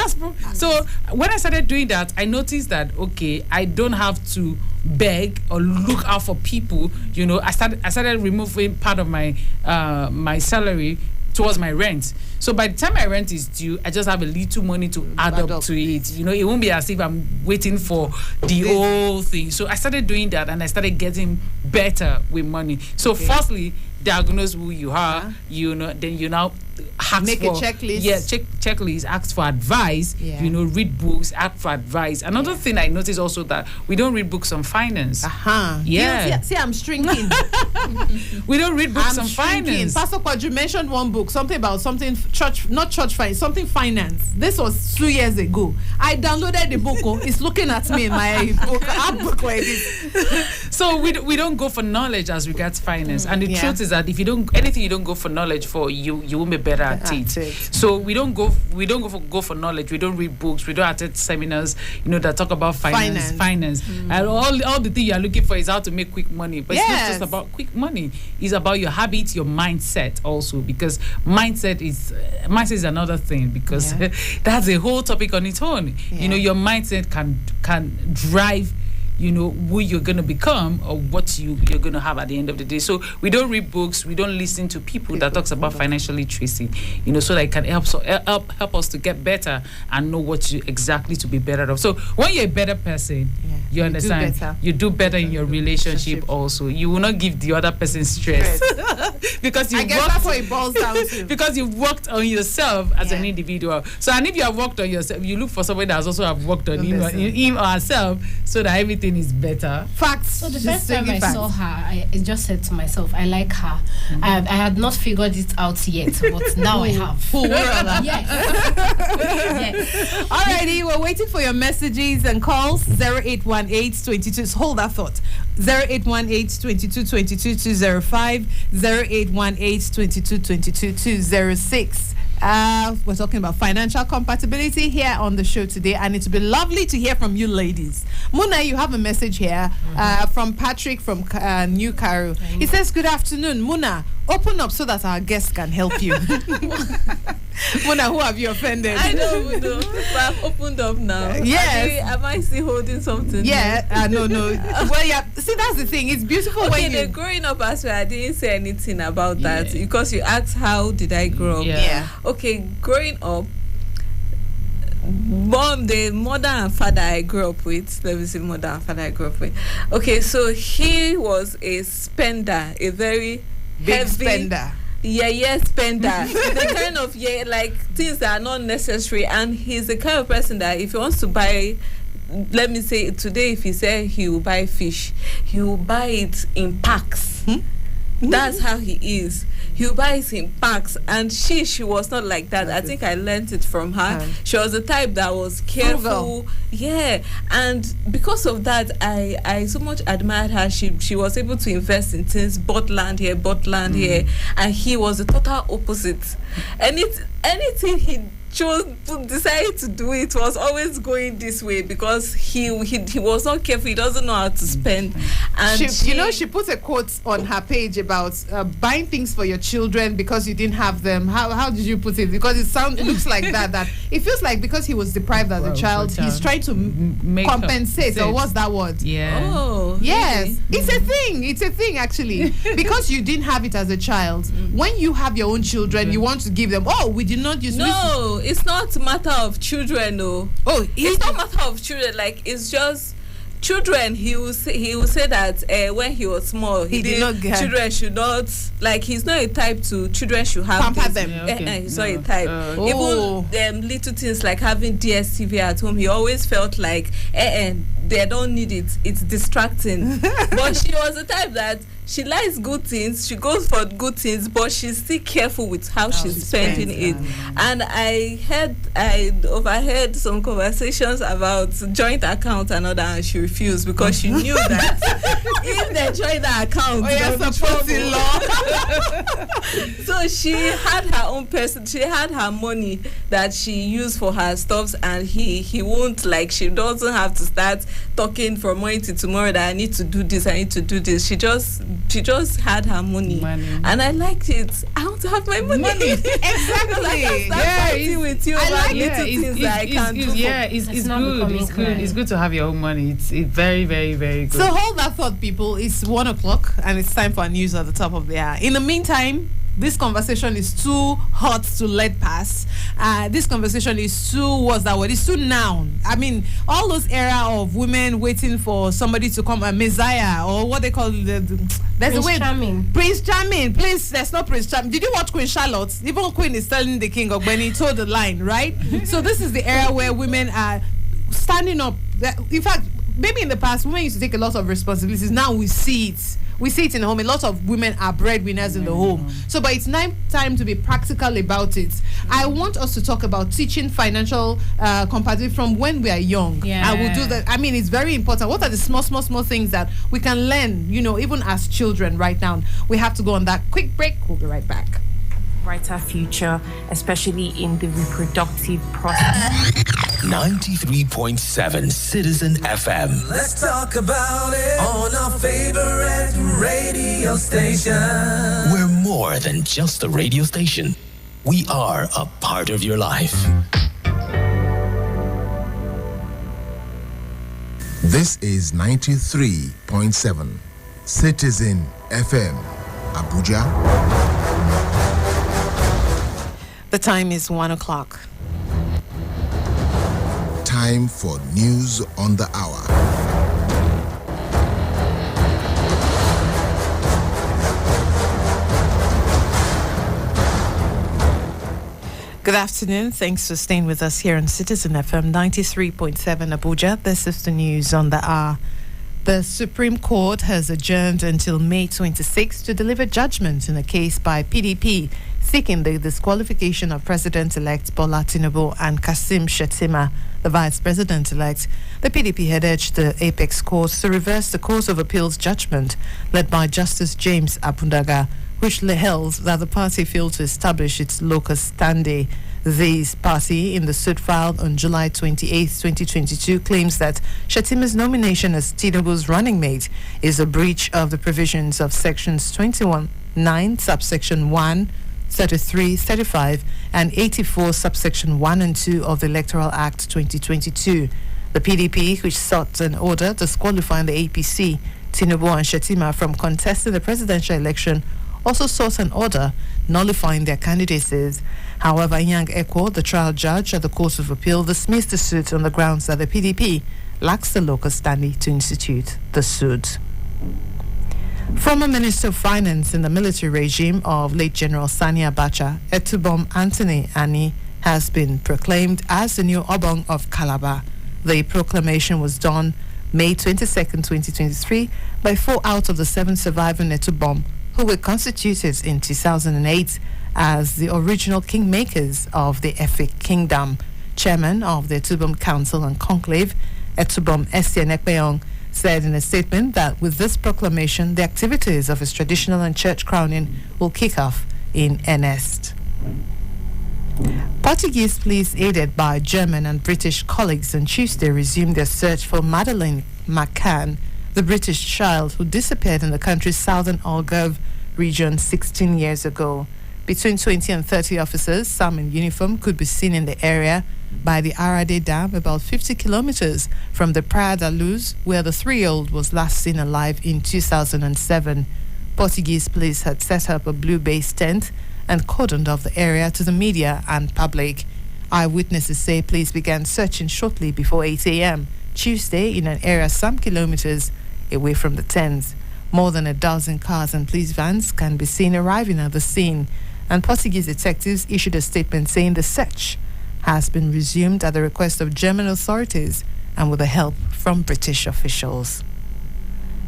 when I started doing that, I noticed that, okay, I don't have to beg or look out for people. You know, I started removing part of my my salary towards my rent. So by the time my rent is due, I just have a little money to add up to it. You know, it won't be as if I'm waiting for the whole thing. So I started doing that, and I started getting better with money. So firstly, diagnose who you are. You know, then you now make a checklist. Yeah, checklist. Ask for advice. Yeah. You know, read books. Ask for advice. Another thing I noticed also that we don't read books on finance. Yeah. See, I'm shrinking. We don't read books on finance. Pastor Kwadju mentioned one book, something about something not church finance, something finance. This was 2 years ago. I downloaded the book. It's looking at me in my book. Book like this. So we don't go for knowledge as regards finance, and the truth is that if you don't go for knowledge for, you won't be better at it. So we don't go for knowledge. We don't read books. We don't attend seminars, you know, that talk about finance. And all the thing you are looking for is how to make quick money. But it's not just about quick money. It's about your habits, your mindset also, because mindset is another thing, because that's a whole topic on its own. You know, your mindset can drive who you're going to become or what you're going to have at the end of the day. So we don't read books, we don't listen to people that talks about financial literacy, so that it can help us to get better and know what exactly to be better of. So when you're a better person, you understand, you do better in your relationship also. You will not give the other person stress. Because I guess that's what it boils down to. Because you've worked on yourself as an individual. So, and if you have worked on yourself, you look for somebody that has also have worked on him or herself, so that everything is better. Facts. So the first time I saw her, I just said to myself, I like her. I had not figured it out yet, but now I have. Yes. Alrighty, we're waiting for your messages and calls. 0818-22. Hold that thought. 0818-22-22-205, 0818-22-22-206. We're talking about financial compatibility here on the show today, and it would be lovely to hear from you ladies. Muna, you have a message here from Patrick from New Cairo. He says, good afternoon, Muna. Open up so that our guests can help you. Muna, who have you offended? I don't know. But I've opened up now. Yes. Am I still holding something? Yeah. No. Well, yeah. See, that's the thing. It's beautiful when you... growing up as well, I didn't say anything about that because you asked how did I grow up. Yeah. Okay, growing up, the mother and father I grew up with, let me see, mother and father I grew up with. Okay, so he was a spender, a very big heavy spender. Spender. The kind of like things that are not necessary, and he's the kind of person that if he wants to buy, let me say today, if he said he will buy fish, he will buy it in packs. That's how he is. He buys in packs, and she was not like that. I think I learned it from her. She was the type that was careful. And because of that, I so much admired her. She was able to invest in things, bought land here, and he was the total opposite. And anything he decided to do, it was always going this way because he was not careful. He doesn't know how to spend. And she put a quote on her page about buying things for your children because you didn't have them. How did you put it? Because it looks like that it feels like because he was deprived as a child, he's trying to compensate, or what's that word? Yes, really? It's a thing actually. Because you didn't have it as a child, when you have your own children, you want to give them, we did not use it's not a matter of children, no. It's not a matter of children. Like, it's just children. He will say that when he was small, children should not, like, he's not a type to children should have pamper them. He's not a type. Even little things like having DSTV at home, he always felt like they don't need it. It's distracting. But she was the type that she likes good things, she goes for good things, but she's still careful with how she's spending it. And I overheard some conversations about joint account and all that, and she refused because she knew that if they join the account, so she had her own person, she had her money that she used for her stuffs, and he won't, like, she doesn't have to start talking from morning to tomorrow that I need to do this, I need to do this. She just had her money. And I liked it. I want to have my money. Exactly. With you. I like little things that I can do. It's good to have your own money. It's very, very, very good. So hold that thought, people. It's 1:00 and it's time for news at the top of the hour. In the meantime, this conversation is too hot to let pass. This conversation is too, what's that word? It's too noun. I mean, all those era of women waiting for somebody to come, a messiah, or what they call there's Prince a way. Charming. Prince Charming. Please, there's not Prince Charming. Did you watch Queen Charlotte? Even Queen is telling the king of when he told the line, right? So this is the era where women are standing up. In fact, maybe in the past, women used to take a lot of responsibilities. Now we see it. We see it in the home. A lot of women are breadwinners in the home. So, but it's time to be practical about it. I want us to talk about teaching financial compatibility from when we are young. I will do that. I mean, it's very important. What are the small things that we can learn, even as children right now? We have to go on that quick break. We'll be right back. Brighter future, especially in the reproductive process. 93.7 Citizen FM. Let's talk about it on our favorite radio station. We're more than just a radio station. We are a part of your life. This is 93.7 Citizen FM, Abuja. The time is 1 o'clock. Time for news on the hour. Good afternoon. Thanks for staying with us here on Citizen FM 93.7 Abuja. This is the news on the hour. The Supreme Court has adjourned until May 26 to deliver judgment in a case by PDP seeking the disqualification of President-elect Bola Tinubu and Kassim Shettima, the Vice President-elect. The PDP had urged the Apex Court to reverse the Court of Appeals judgment led by Justice James Apundaga, which held that the party failed to establish its locus standi. This party, in the suit filed on July 28, 2022, claims that Shettima's nomination as Tinubu's running mate is a breach of the provisions of sections 21(9), subsection 1, 33, 35, and 84, subsection 1 and 2 of the Electoral Act 2022. The PDP, which sought an order disqualifying the APC, Tinubu and Shettima from contesting the presidential election, also sought an order nullifying their candidacies. However, Yang Ekwo, the trial judge at the Court of Appeal, dismissed the suit on the grounds that the PDP lacks the locus standi to institute the suit. Former Minister of Finance in the military regime of late General Sani Abacha, Etubom Anthony Ani, has been proclaimed as the new Obong of Calabar. The proclamation was done May 22, 2023, by 4 out of the 7 surviving Etubom who were constituted in 2008 as the original kingmakers of the Efik Kingdom. Chairman of the Etubom Council and Conclave, Etubom Estienne Ekpeong, said in a statement that with this proclamation, the activities of his traditional and church crowning will kick off in earnest. Portuguese police, aided by German and British colleagues, on Tuesday resumed their search for Madeleine McCann, the British child who disappeared in the country's southern Algarve region 16 years ago. Between 20 and 30 officers, some in uniform, could be seen in the area by the Arade Dam, about 50 kilometers from the Praia da Luz, where the 3-year-old was last seen alive in 2007. Portuguese police had set up a blue base tent and cordoned off the area to the media and public. Eyewitnesses say police began searching shortly before 8 a.m. Tuesday in an area some kilometers away from the tents. More than a dozen cars and police vans can be seen arriving at the scene, and Portuguese detectives issued a statement saying the search has been resumed at the request of German authorities and with the help from British officials.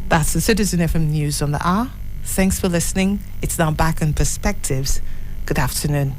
That's the Citizen FM News on the hour. Thanks for listening. It's now back on Perspectives. Good afternoon.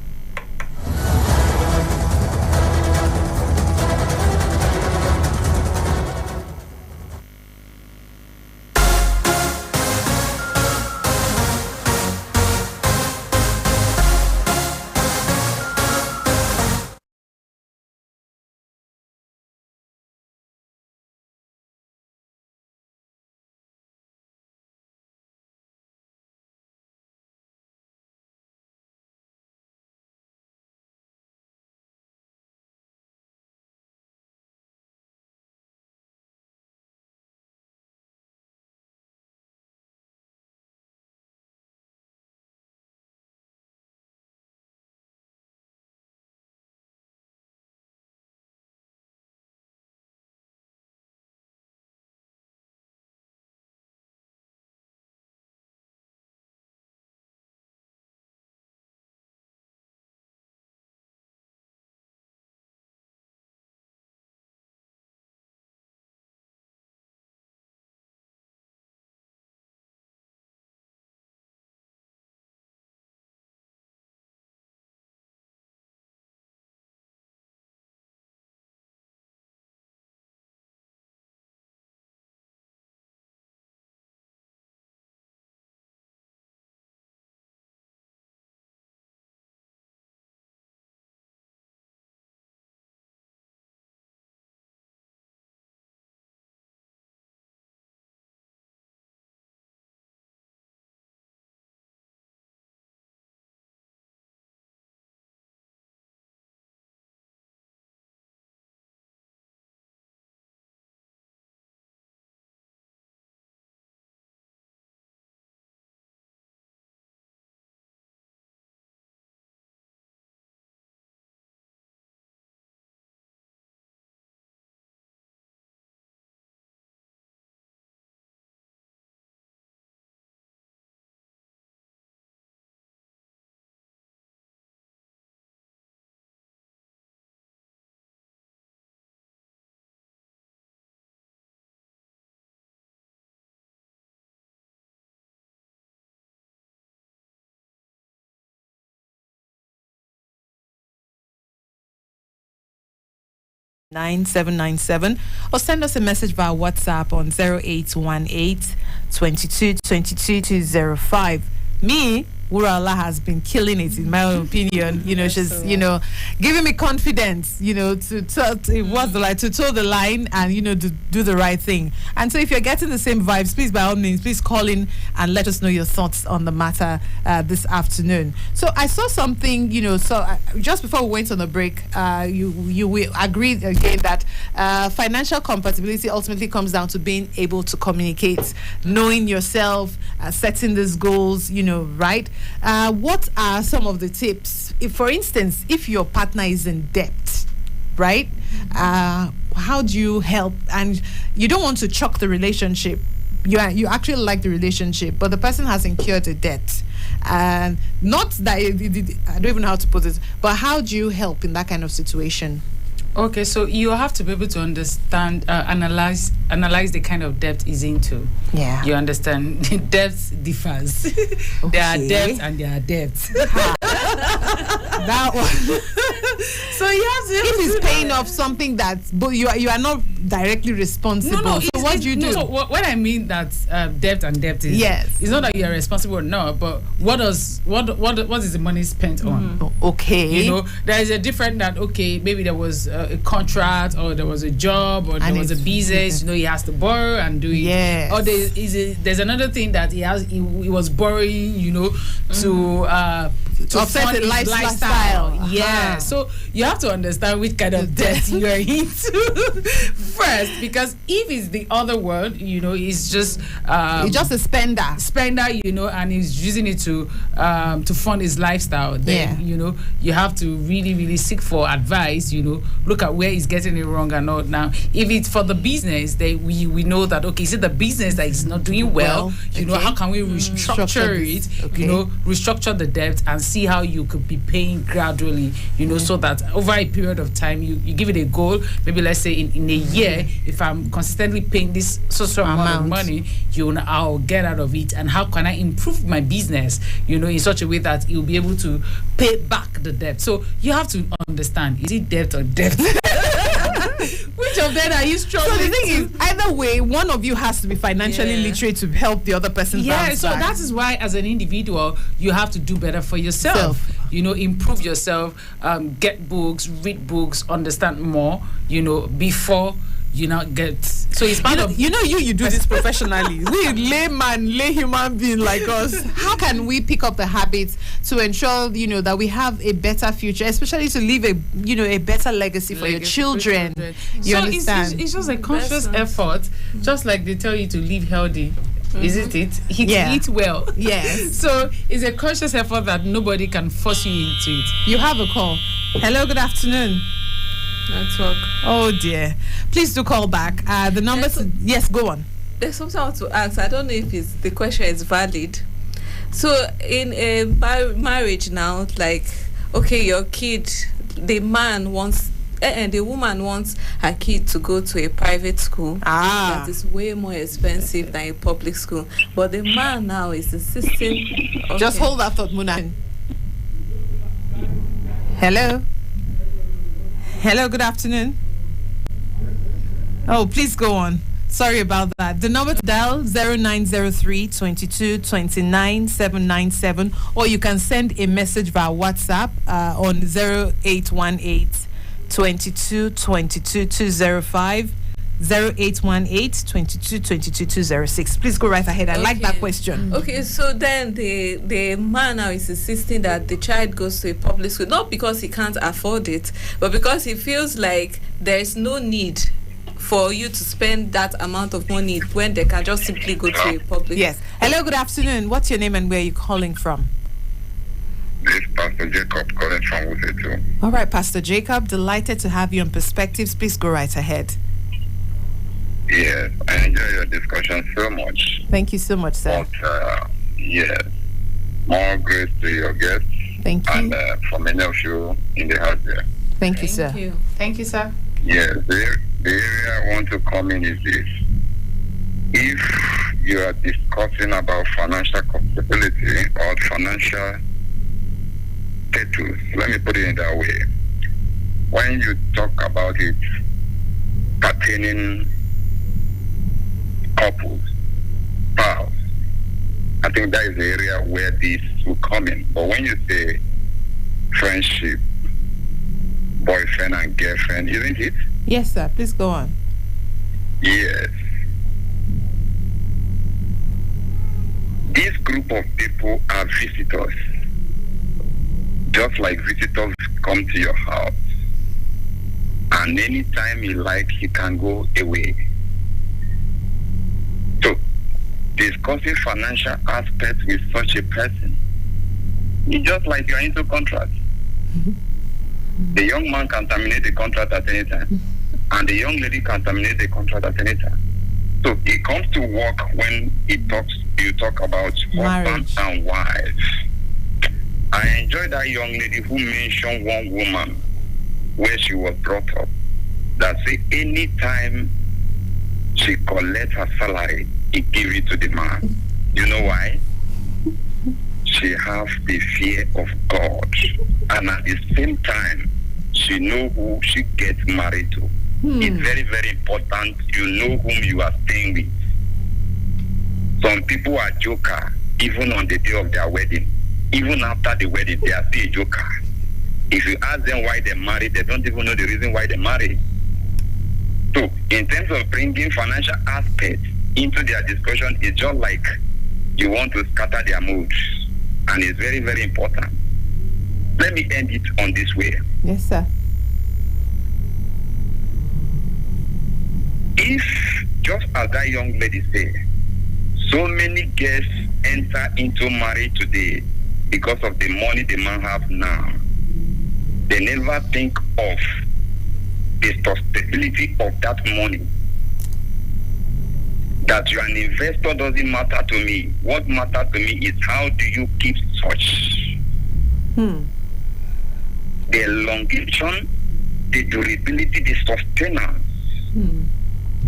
9797 or send us a message via WhatsApp on 0818 22 22 205. Me, Wurala has been killing it, in my own opinion. She's, giving me confidence, to toe the line and, to do the right thing. And so if you're getting the same vibes, please, by all means, please call in and let us know your thoughts on the matter this afternoon. So I saw something, just before we went on the break, you agreed again that financial compatibility ultimately comes down to being able to communicate, knowing yourself, setting these goals, right? What are some of the tips? If, for instance, if your partner is in debt, right? How do you help? And you don't want to choke the relationship. You actually like the relationship, but the person has incurred a debt. And not that I don't even know how to put it, but how do you help in that kind of situation? Okay, so you have to be able to understand, analyze the kind of debt he's into. Yeah. You understand? Debt differs. Okay. There are debts and there are debts. That one. So you have to. If he's paying off something that, but you are not directly responsible. No, so what do you do? So what I mean that debt and debt is, yes, it's not that you are responsible or not, but what is the money spent on? Okay. There is a different that, okay, maybe there was a contract or there was a job or there was a business, he has to borrow and do it. Yes. Or there's another thing that he was borrowing, to offset the lifestyle. Yeah. So you have to understand which kind of debt you are into first, because if it's the other world, he's just he's just a spender, and he's using it to fund his lifestyle. Then you have to really, really seek for advice. Look at where he's getting it wrong and all. Now, if it's for the business, then we know that, okay, is it the business that is not doing well? How can we restructure it? Okay. Restructure the debt and see how you could be paying gradually. So that over a period of time, you give it a goal. Maybe let's say in a year, if I'm consistently paying this social amount of money, I'll get out of it. And how can I improve my business? In such a way that you'll be able to pay back the debt. So you have to understand: is it debt or debt? Which of them are you struggling? So the thing is, either way, one of you has to be financially literate to help the other person. So that is why, as an individual, you have to do better for yourself. Improve yourself, get books, read books, understand more. Before get. So it's part of you do this professionally. We lay human being like us. How can we pick up the habits to ensure that we have a better future, especially to leave a better legacy for your children? You understand? It's just a conscious effort, just like they tell you to live healthy. Isn't it? Eat well. Yes. So it's a conscious effort that nobody can force you into it. You have a call. Hello, good afternoon. Network. Oh dear. Please do call back. The number yes, go on. There's something I want to ask. I don't know if the question is valid. So in a marriage now, like, okay, your kid, the woman wants her kid to go to a private school that is way more expensive than a public school, but the man now is insisting. Okay. Just hold that thought, Muna. Hello, good afternoon. Oh, please go on. Sorry about that. The number to dial 0903 22 29 797, or you can send a message via WhatsApp on 0818 22 22 205, 0818 22 22 206. Please go right ahead. I like that question. Okay, so then the man now is insisting that the child goes to a public school, not because he can't afford it, but because he feels like there's no need for you to spend that amount of money when they can just simply go to a public. Yes. Hello, good afternoon. What's your name and where are you calling from? This is Pastor Jacob calling from Wusetu. All right, Pastor Jacob, delighted to have you on Perspectives. Please go right ahead. Yes, I enjoy your discussion so much. Thank you so much, sir. But, yes, more grace to your guests. Thank you. And for many of you in the house there. Thank you, sir. Thank you, sir. Yes, the area I want to come in is this. If you are discussing about financial compatibility or financial status, let me put it in that way. When you talk about it, pertaining couples, spouse. I think that is the area where this will come in. But when you say friendship, boyfriend and girlfriend, isn't it? Yes, sir. Please go on. Yes. This group of people are visitors. Just like visitors come to your house. And anytime you like, you can go away. So, discussing financial aspects with such a person, it's just like you're into contract. The young man can terminate the contract at any time, and the young lady can terminate the contract at any time. So it comes to work when you talk about husband and wife. I enjoy that young lady who mentioned one woman where she was brought up that say anytime she collects her salary, he give it to the man. You know why? She has the fear of God, and at the same time, she know who she gets married to. It's very, very important you know whom you are staying with. Some people are joker even on the day of their wedding. Even after the wedding, they are still a joker. If you ask them why they married, they don't even know the reason why they married. So, in terms of bringing financial aspects into their discussion, it's just like you want to scatter their moods. And it's very, very important. Let me end it on this way. Yes, sir. If, just as that young lady said, so many girls enter into marriage today because of the money the man have now, they never think of the sustainability of that money. That you're an investor doesn't matter to me. What matters to me is how do you keep such the longevity, the durability, the sustenance.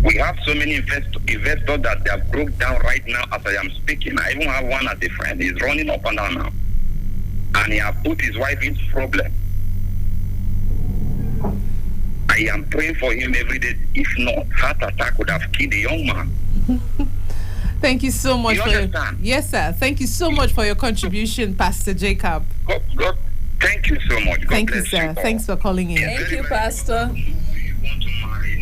We have so many investors that they have broke down right now as I am speaking. I even have one as a friend. He's running up and down now. And he has put his wife into problem. I am praying for him every day. If not, heart attack would have killed the young man. Thank you so much. Yes, sir. Thank you so much for your contribution, Pastor Jacob. God, thank you so much. God thank bless you, sir. You Thanks for calling in. Thank you, Pastor.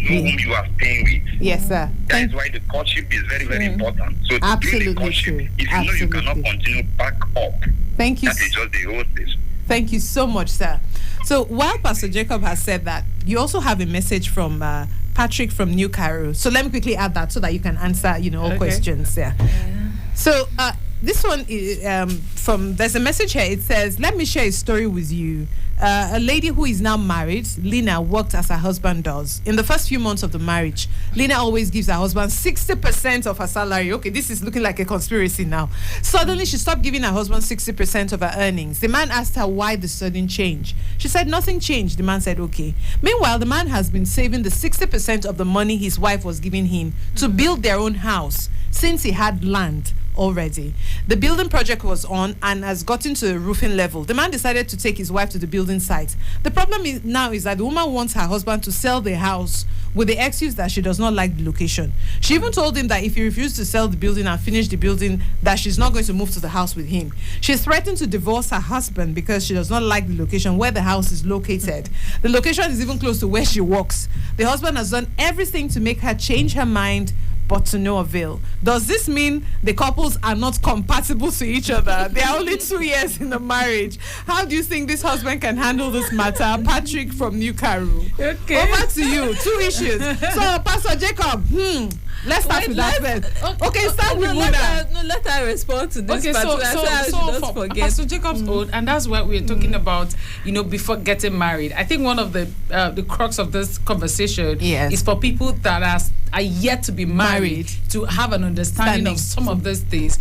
Know whom you are staying with. Yes, sir. That is why the courtship is very, very important. So absolutely the courtship, true. If you know you cannot continue, back up. Thank you. That is just the whole thing. Thank you so much, sir. So while Pastor Jacob has said that, you also have a message from Patrick from New Cairo. So let me quickly add that so that you can answer, all questions. Yeah. So this one is there's a message here. It says, let me share a story with you. A lady who is now married, Lena, worked as her husband does. In the first few months of the marriage, Lena always gives her husband 60% of her salary. Okay, this is looking like a conspiracy now. Suddenly, she stopped giving her husband 60% of her earnings. The man asked her why the sudden change. She said nothing changed. The man said okay. Meanwhile, the man has been saving the 60% of the money his wife was giving him to build their own house since he had land already. The building project was on and has gotten to a roofing level. The man decided to take his wife to the building site. The problem now is that the woman wants her husband to sell the house with the excuse that she does not like the location. She even told him that if he refused to sell the building and finish the building, that she's not going to move to the house with him. She threatened to divorce her husband because she does not like the location where the house is located. The location is even close to where she works. The husband has done everything to make her change her mind, but to no avail. Does this mean the couples are not compatible to each other? They are only 2 years in the marriage. How do you think this husband can handle this matter? Patrick from New Cairo. Okay. Over to you. 2 issues. So, Pastor Jacob, let's start with that first. Okay, start with Muna. Let her respond to this. Okay, so for forget. Pastor Jacob's own, and that's what we're talking about, before getting married. I think one of the crux of this conversation is for people that are yet to be married married to have an understanding of some of those things,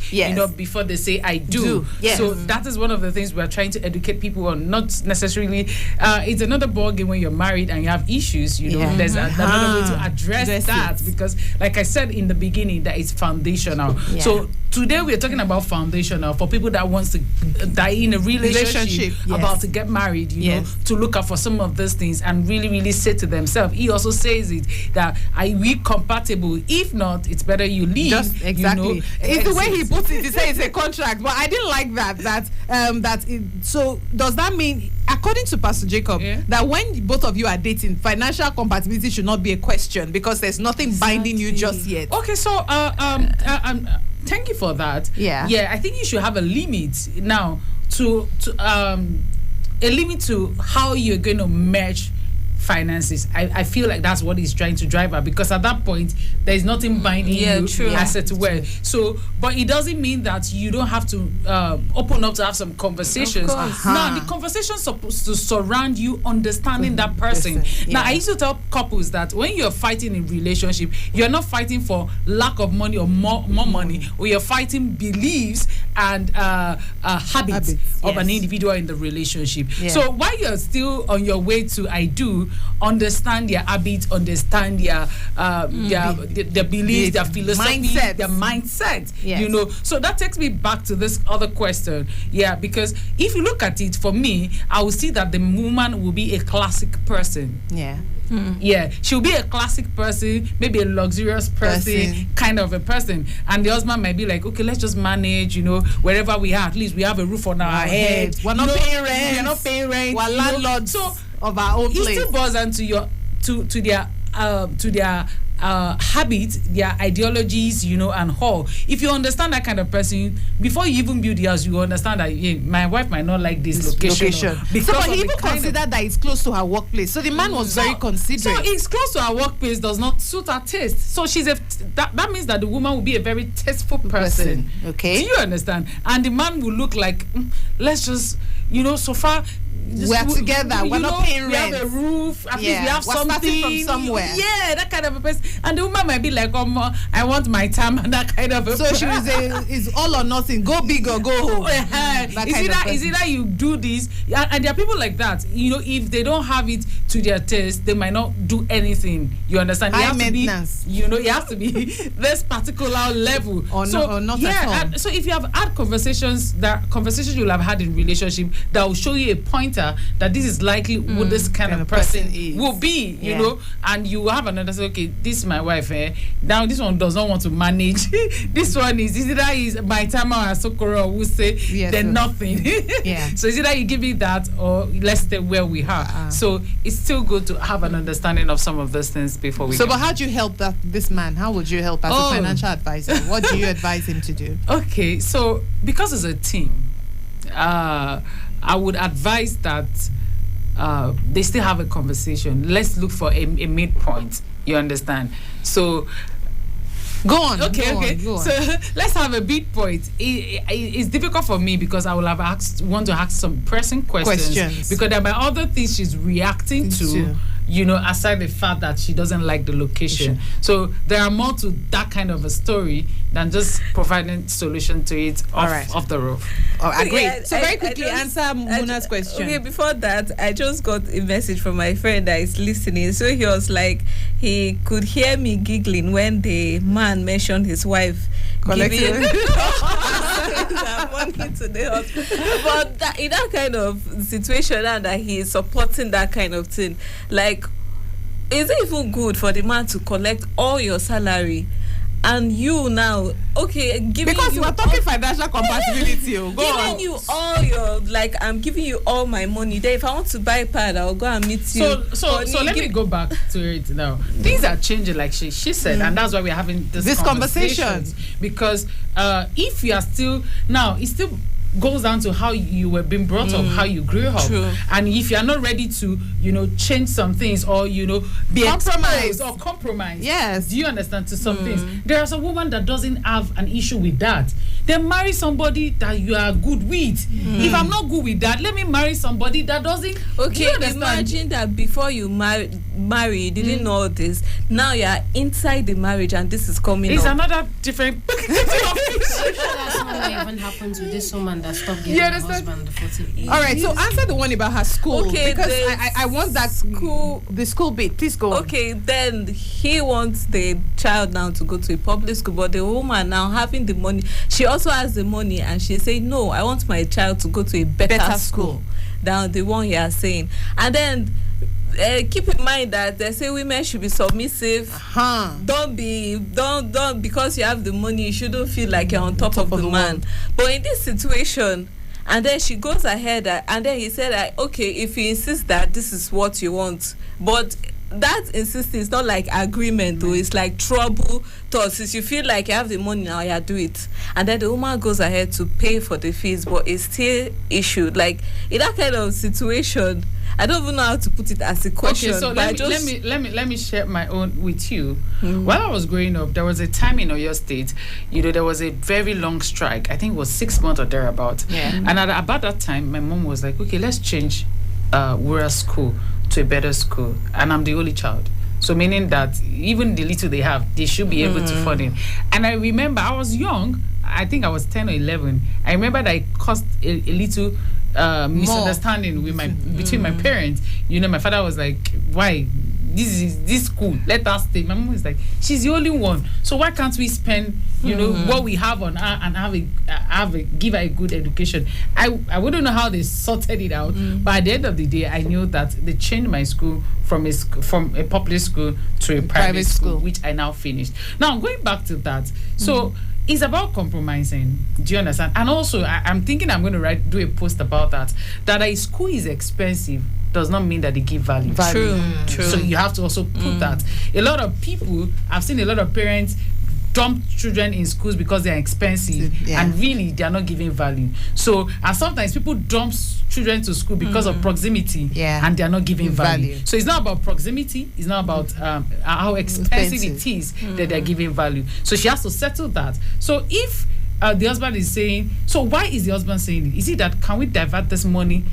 before they say I do. Yes. So that is one of the things we're trying to educate people on. Not necessarily, it's another ballgame when you're married and you have issues. There's another way to address that because, like I said in the beginning, that is foundational. Yeah. So today we're talking about foundational for people that wants to die in a relationship about to get married. You know, to look out for some of those things and really, really say to themselves. He also says it that are we compatible? If not, it's better you leave. Just exactly. It's the way he puts it. He says it's a contract, but I didn't like that. So does that mean, according to Pastor Jacob, that when both of you are dating, financial compatibility should not be a question because there's nothing binding you just yet? Okay, so thank you for that. Yeah, I think you should have a limit now to a limit to how you're going to merge finances. I feel like that's what he's trying to drive at, because at that point there is nothing binding you as it were. So, but it doesn't mean that you don't have to open up to have some conversations. Now, the conversation is supposed to surround you understanding that person. Now, I used to tell couples that when you're fighting in relationship, you're not fighting for lack of money or more money, or you're fighting beliefs and habits of an individual in the relationship. So while you're still on your way to I do, understand their habits, understand their beliefs, their philosophy, their mindset. You know, so that takes me back to this other question. Because if you look at it, for me, I will see that the woman will be a classic person. She'll be a classic person, maybe a luxurious person, kind of a person. And the husband might be like, okay, let's just manage, wherever we are, at least we have a roof on our heads. We're not paying rent. We're landlords of our own place. It still boils down to their habits, their ideologies, and all. If you understand that kind of person, before you even build the house, you understand that my wife might not like this location. But he even considered that it's close to her workplace. So the man was very considerate. So it's close to her workplace does not suit her taste. So that means that the woman will be a very tasteful person. Okay. Do you understand? And the man will look like, let's just, so far, we're together. We're not paying rent. We have a roof. At least we have something from somewhere. Yeah, that kind of a person. And the woman might be like, I want my time, and that kind of a person. So she is all or nothing. Go big or go home. Is it that you do this? And there are people like that. If they don't have it to their taste, they might not do anything. You understand? High maintenance. It has to be this particular level. Or not at all. So if you have had conversations you'll have had in relationship that will show you a pointer that this is likely what this kind of person will be, you know, and you have another say, okay, this is my wife. Now this one does not want to manage. This one is either is my time or Sokoro will say then nothing. So it's either you give me that or let's stay where we are. So it's still good to have an understanding of some of those things before we. So, but how do you help this man? How would you help as a financial advisor? What do you advise him to do? Okay, so because it's a team, I would advise that they still have a conversation. Let's look for a midpoint. You understand? So go on. Go on. So let's have a midpoint. It's difficult for me because I will have want to ask some pressing questions because there are other things she's reacting to. Aside the fact that she doesn't like the location. So there are more to that kind of a story than just providing solution to it off the roof. I agree. So very quickly answer Muna's question. Okay, before that, I just got a message from my friend that is listening. So he was like, he could hear me giggling when the man mentioned his wife giving money to the husband. But in that kind of situation, and that he is supporting that kind of thing, like, is it even good for the man to collect all your salary and you now because we're talking financial compatibility, giving you all your, like, I'm giving you all my money, then if I want to buy a pad I'll go and meet you. So let me go back to it now. Things are changing, like she said, and that's why we're having this conversation. Because if you are still now, it's still goes down to how you were being brought up, how you grew up. True. And if you're not ready to, change some things or, be compromise. Yes. Do you understand to some things? There is a woman that doesn't have an issue with that. then marry somebody that you are good with. If I'm not good with that, let me marry somebody that doesn't. Okay, imagine that before you marry, you didn't know this. Now you are inside the marriage, and this is coming. It's up. Another different. That's not what even happens with this woman that stopped getting her husband the 40. All right, so answer the one about her school. Okay, because I want that school, the school bit. Please go on. Okay, then he wants the child now to go to a public school, but the woman now having the money, she also has the money, and she say, no, I want my child to go to a better school than the one you are saying. And then keep in mind that they say women should be submissive. Don't because you have the money, you shouldn't feel like you're on top of the man. But in this situation, and then she goes ahead, and then he said, okay, if you insist that this is what you want, but that insisting is not like agreement, though. It's like trouble. Since you feel like you have the money now, yeah, do it. And then the woman goes ahead to pay for the fees, but it's still issued. Like in that kind of situation, I don't even know how to put it as a question. Okay, so let me share my own with you. While I was growing up, there was a time in Oyo State, there was a very long strike. I think it was 6 months or thereabout. Yeah. And about that time, my mom was like, okay, let's change Wura school to a better school, and I'm the only child, so meaning that even the little they have, they should be able to fund it. And I remember I was young, I think I was 10 or 11. I remember that it caused a little misunderstanding with between my parents. My father was like, why this is this school, let us stay. My mom was like, she's the only one, so why can't we spend what we have on her and give her a good education? I wouldn't know how they sorted it out, but at the end of the day, I knew that they changed my school from a public school to a private school, which I now finished. Now going back to that, so it's about compromising. Do you understand? And also, I'm thinking I'm going to do a post about that a school is expensive does not mean that they give value. True. So you have to also put that. A lot of people, I've seen a lot of parents dump children in schools because they're expensive, and really they are not giving value. So, and sometimes people dump children to school because of proximity, and they are not giving value. So it's not about proximity, it's not about how expensive it is that they're giving value. So she has to settle that. So if the husband is saying, so why is the husband saying it? Is it that can we divert this money?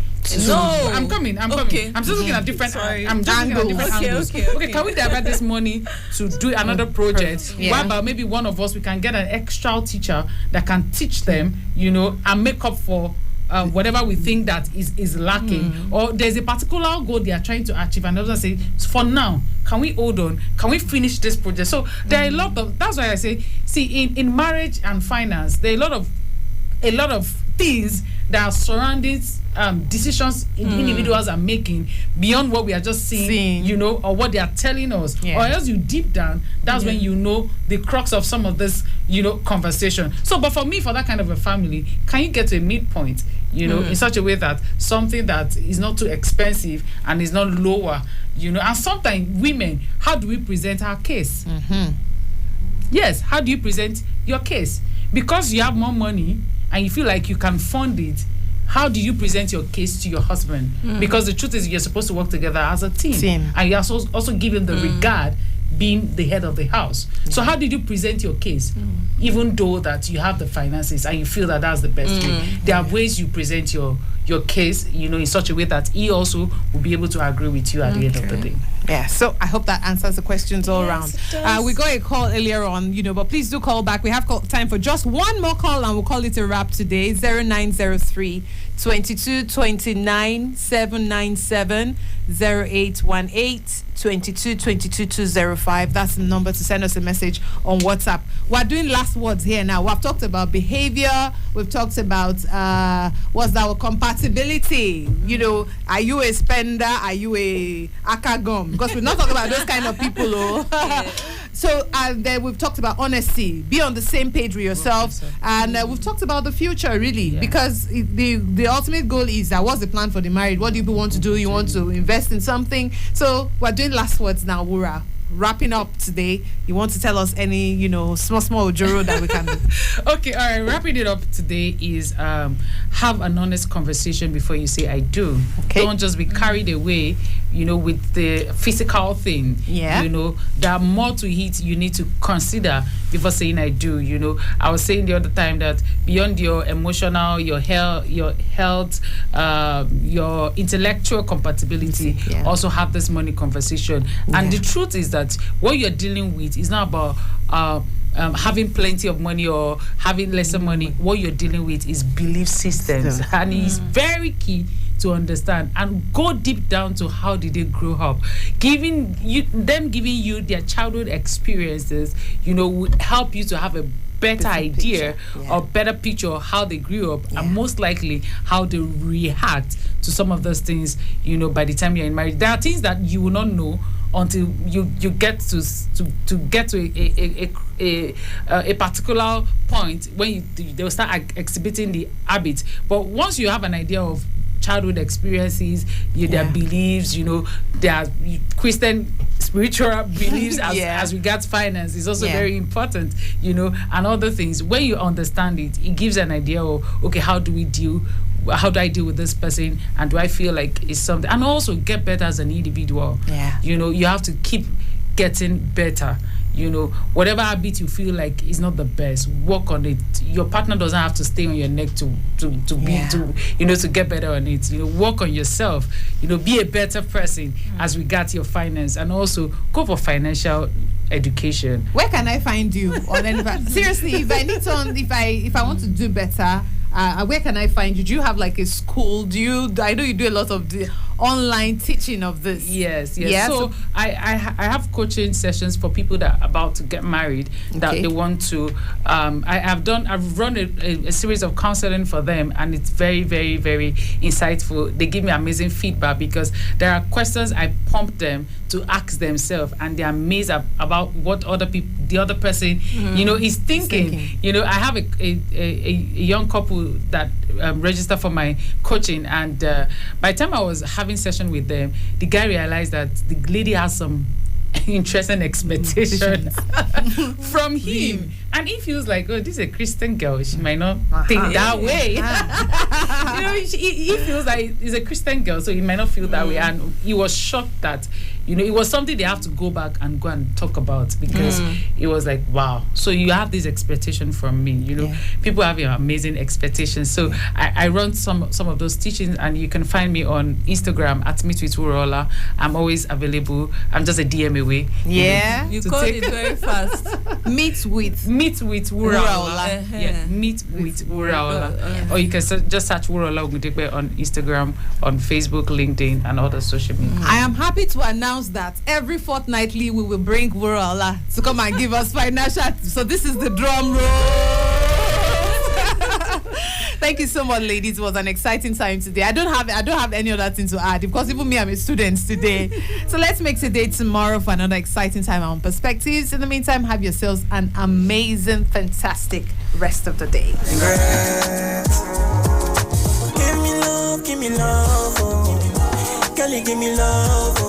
No, I'm coming. I'm just looking at different. I'm just looking at different angles. Okay, can we divert this money to do another project? Whereby maybe one of us, we can get an extra teacher that can teach them, and make up for whatever we think that is lacking, or there's a particular goal they are trying to achieve, and others say, for now, can we hold on? Can we finish this project? So there are a lot of. That's why I say, see, in marriage and finance, there are a lot of things that are surrounding decisions individuals are making beyond what we are just seeing, or what they are telling us. Or else you deep down, that's when the crux of some of this, conversation. So, but for me, for that kind of a family, can you get to a midpoint, in such a way that something that is not too expensive and is not lower, and sometimes women, how do we present our case? Yes, how do you present your case? Because you have more money and you feel like you can fund it, how do you present your case to your husband? Because the truth is, you're supposed to work together as a team. And you're also given the regard being the head of the house. So how did you present your case? Even though that you have the finances and you feel that that's the best way, there are ways you present your case, in such a way that he also will be able to agree with you at the end of the day. Yeah, so I hope that answers the questions all around. We got a call earlier on, but please do call back. We have time for just one more call, and we'll call it a wrap today. 0903 22 29 797 0818 22 22 205. That's the number to send us a message on WhatsApp. We're doing last words here now. We've talked about behavior. We've talked about what's our compatibility. Are you a spender? Are you a akagum? Because we're not talking about those kind of people. So then we've talked about honesty. Be on the same page with yourself. And we've talked about the future, really. Because the ultimate goal is that what's the plan for the married? What do you want to do? You want to invest in something? So we're doing last words now, Wura. wrapping up today, you want to tell us any, small ojoro that we can do? Okay, all right. Wrapping it up today is have an honest conversation before you say I do. Okay. Don't just be carried away, with the physical thing. Yeah. There are more to it you need to consider before saying I do. I was saying the other time that beyond your emotional, your health, your intellectual compatibility, also have this money conversation. And the truth is that what you're dealing with is not about having plenty of money or having lesser money. What you're dealing with is belief systems, and it's very key to understand and go deep down to how did they grow up. Giving you their childhood experiences, will help you to have a better idea or better picture of how they grew up and most likely how they react to some of those things, by the time you're in marriage. There are things that you will not know until you get to a particular point when they'll start exhibiting the habits. But once you have an idea of childhood experiences, their beliefs, their Christian spiritual beliefs as regards finance is also very important, and other things. When you understand it, it gives an idea of, okay, how do I deal with this person, and do I feel like it's something, and also get better as an individual. You have to keep getting better. Whatever habit you feel like is not the best, work on it. Your partner doesn't have to stay on your neck to get better on it. Work on yourself. Be a better person as regards your finance, and also go for financial education. Where can I find you on any? Seriously, if I need to, if I want to do better, where can I find you? Do you have like a school? I know you do a lot of the online teaching of this. Yes. So I have coaching sessions for people that are about to get married, that they want to. I've run a series of counseling for them, and it's very, very, very insightful. They give me amazing feedback because there are questions I prompt them to ask themselves, and they're amazed about what the other person, is thinking. I have a young couple that registered for my coaching, and by the time I was having session with them, the guy realized that the lady has some interesting expectations from him, and he feels like, oh, this is a Christian girl, she might not think that way. He feels like he's a Christian girl, so he might not feel that way, and he was shocked that it was something they have to go back and talk about, because it was like, wow, so you have this expectation from me. People have amazing expectations. So I run some of those teachings, and you can find me on Instagram at Meet with Wurola. I'm always available. I'm just a DM away. You called it very fast. Meet with Wurola. Meet with Wurola. Or you can just search Wurola Ogundekpe on Instagram, on Facebook, LinkedIn, and other social media. I am happy to announce that every fortnightly we will bring Wurola to come and give us financial. So this is the drum roll. Thank you so much, ladies. It was an exciting time today. I don't have any other thing to add, because even me, I'm a student today. So let's make today tomorrow for another exciting time on Perspectives. In the meantime, have yourselves an amazing, fantastic rest of the day. Give me love, oh. Girl, give me love, oh.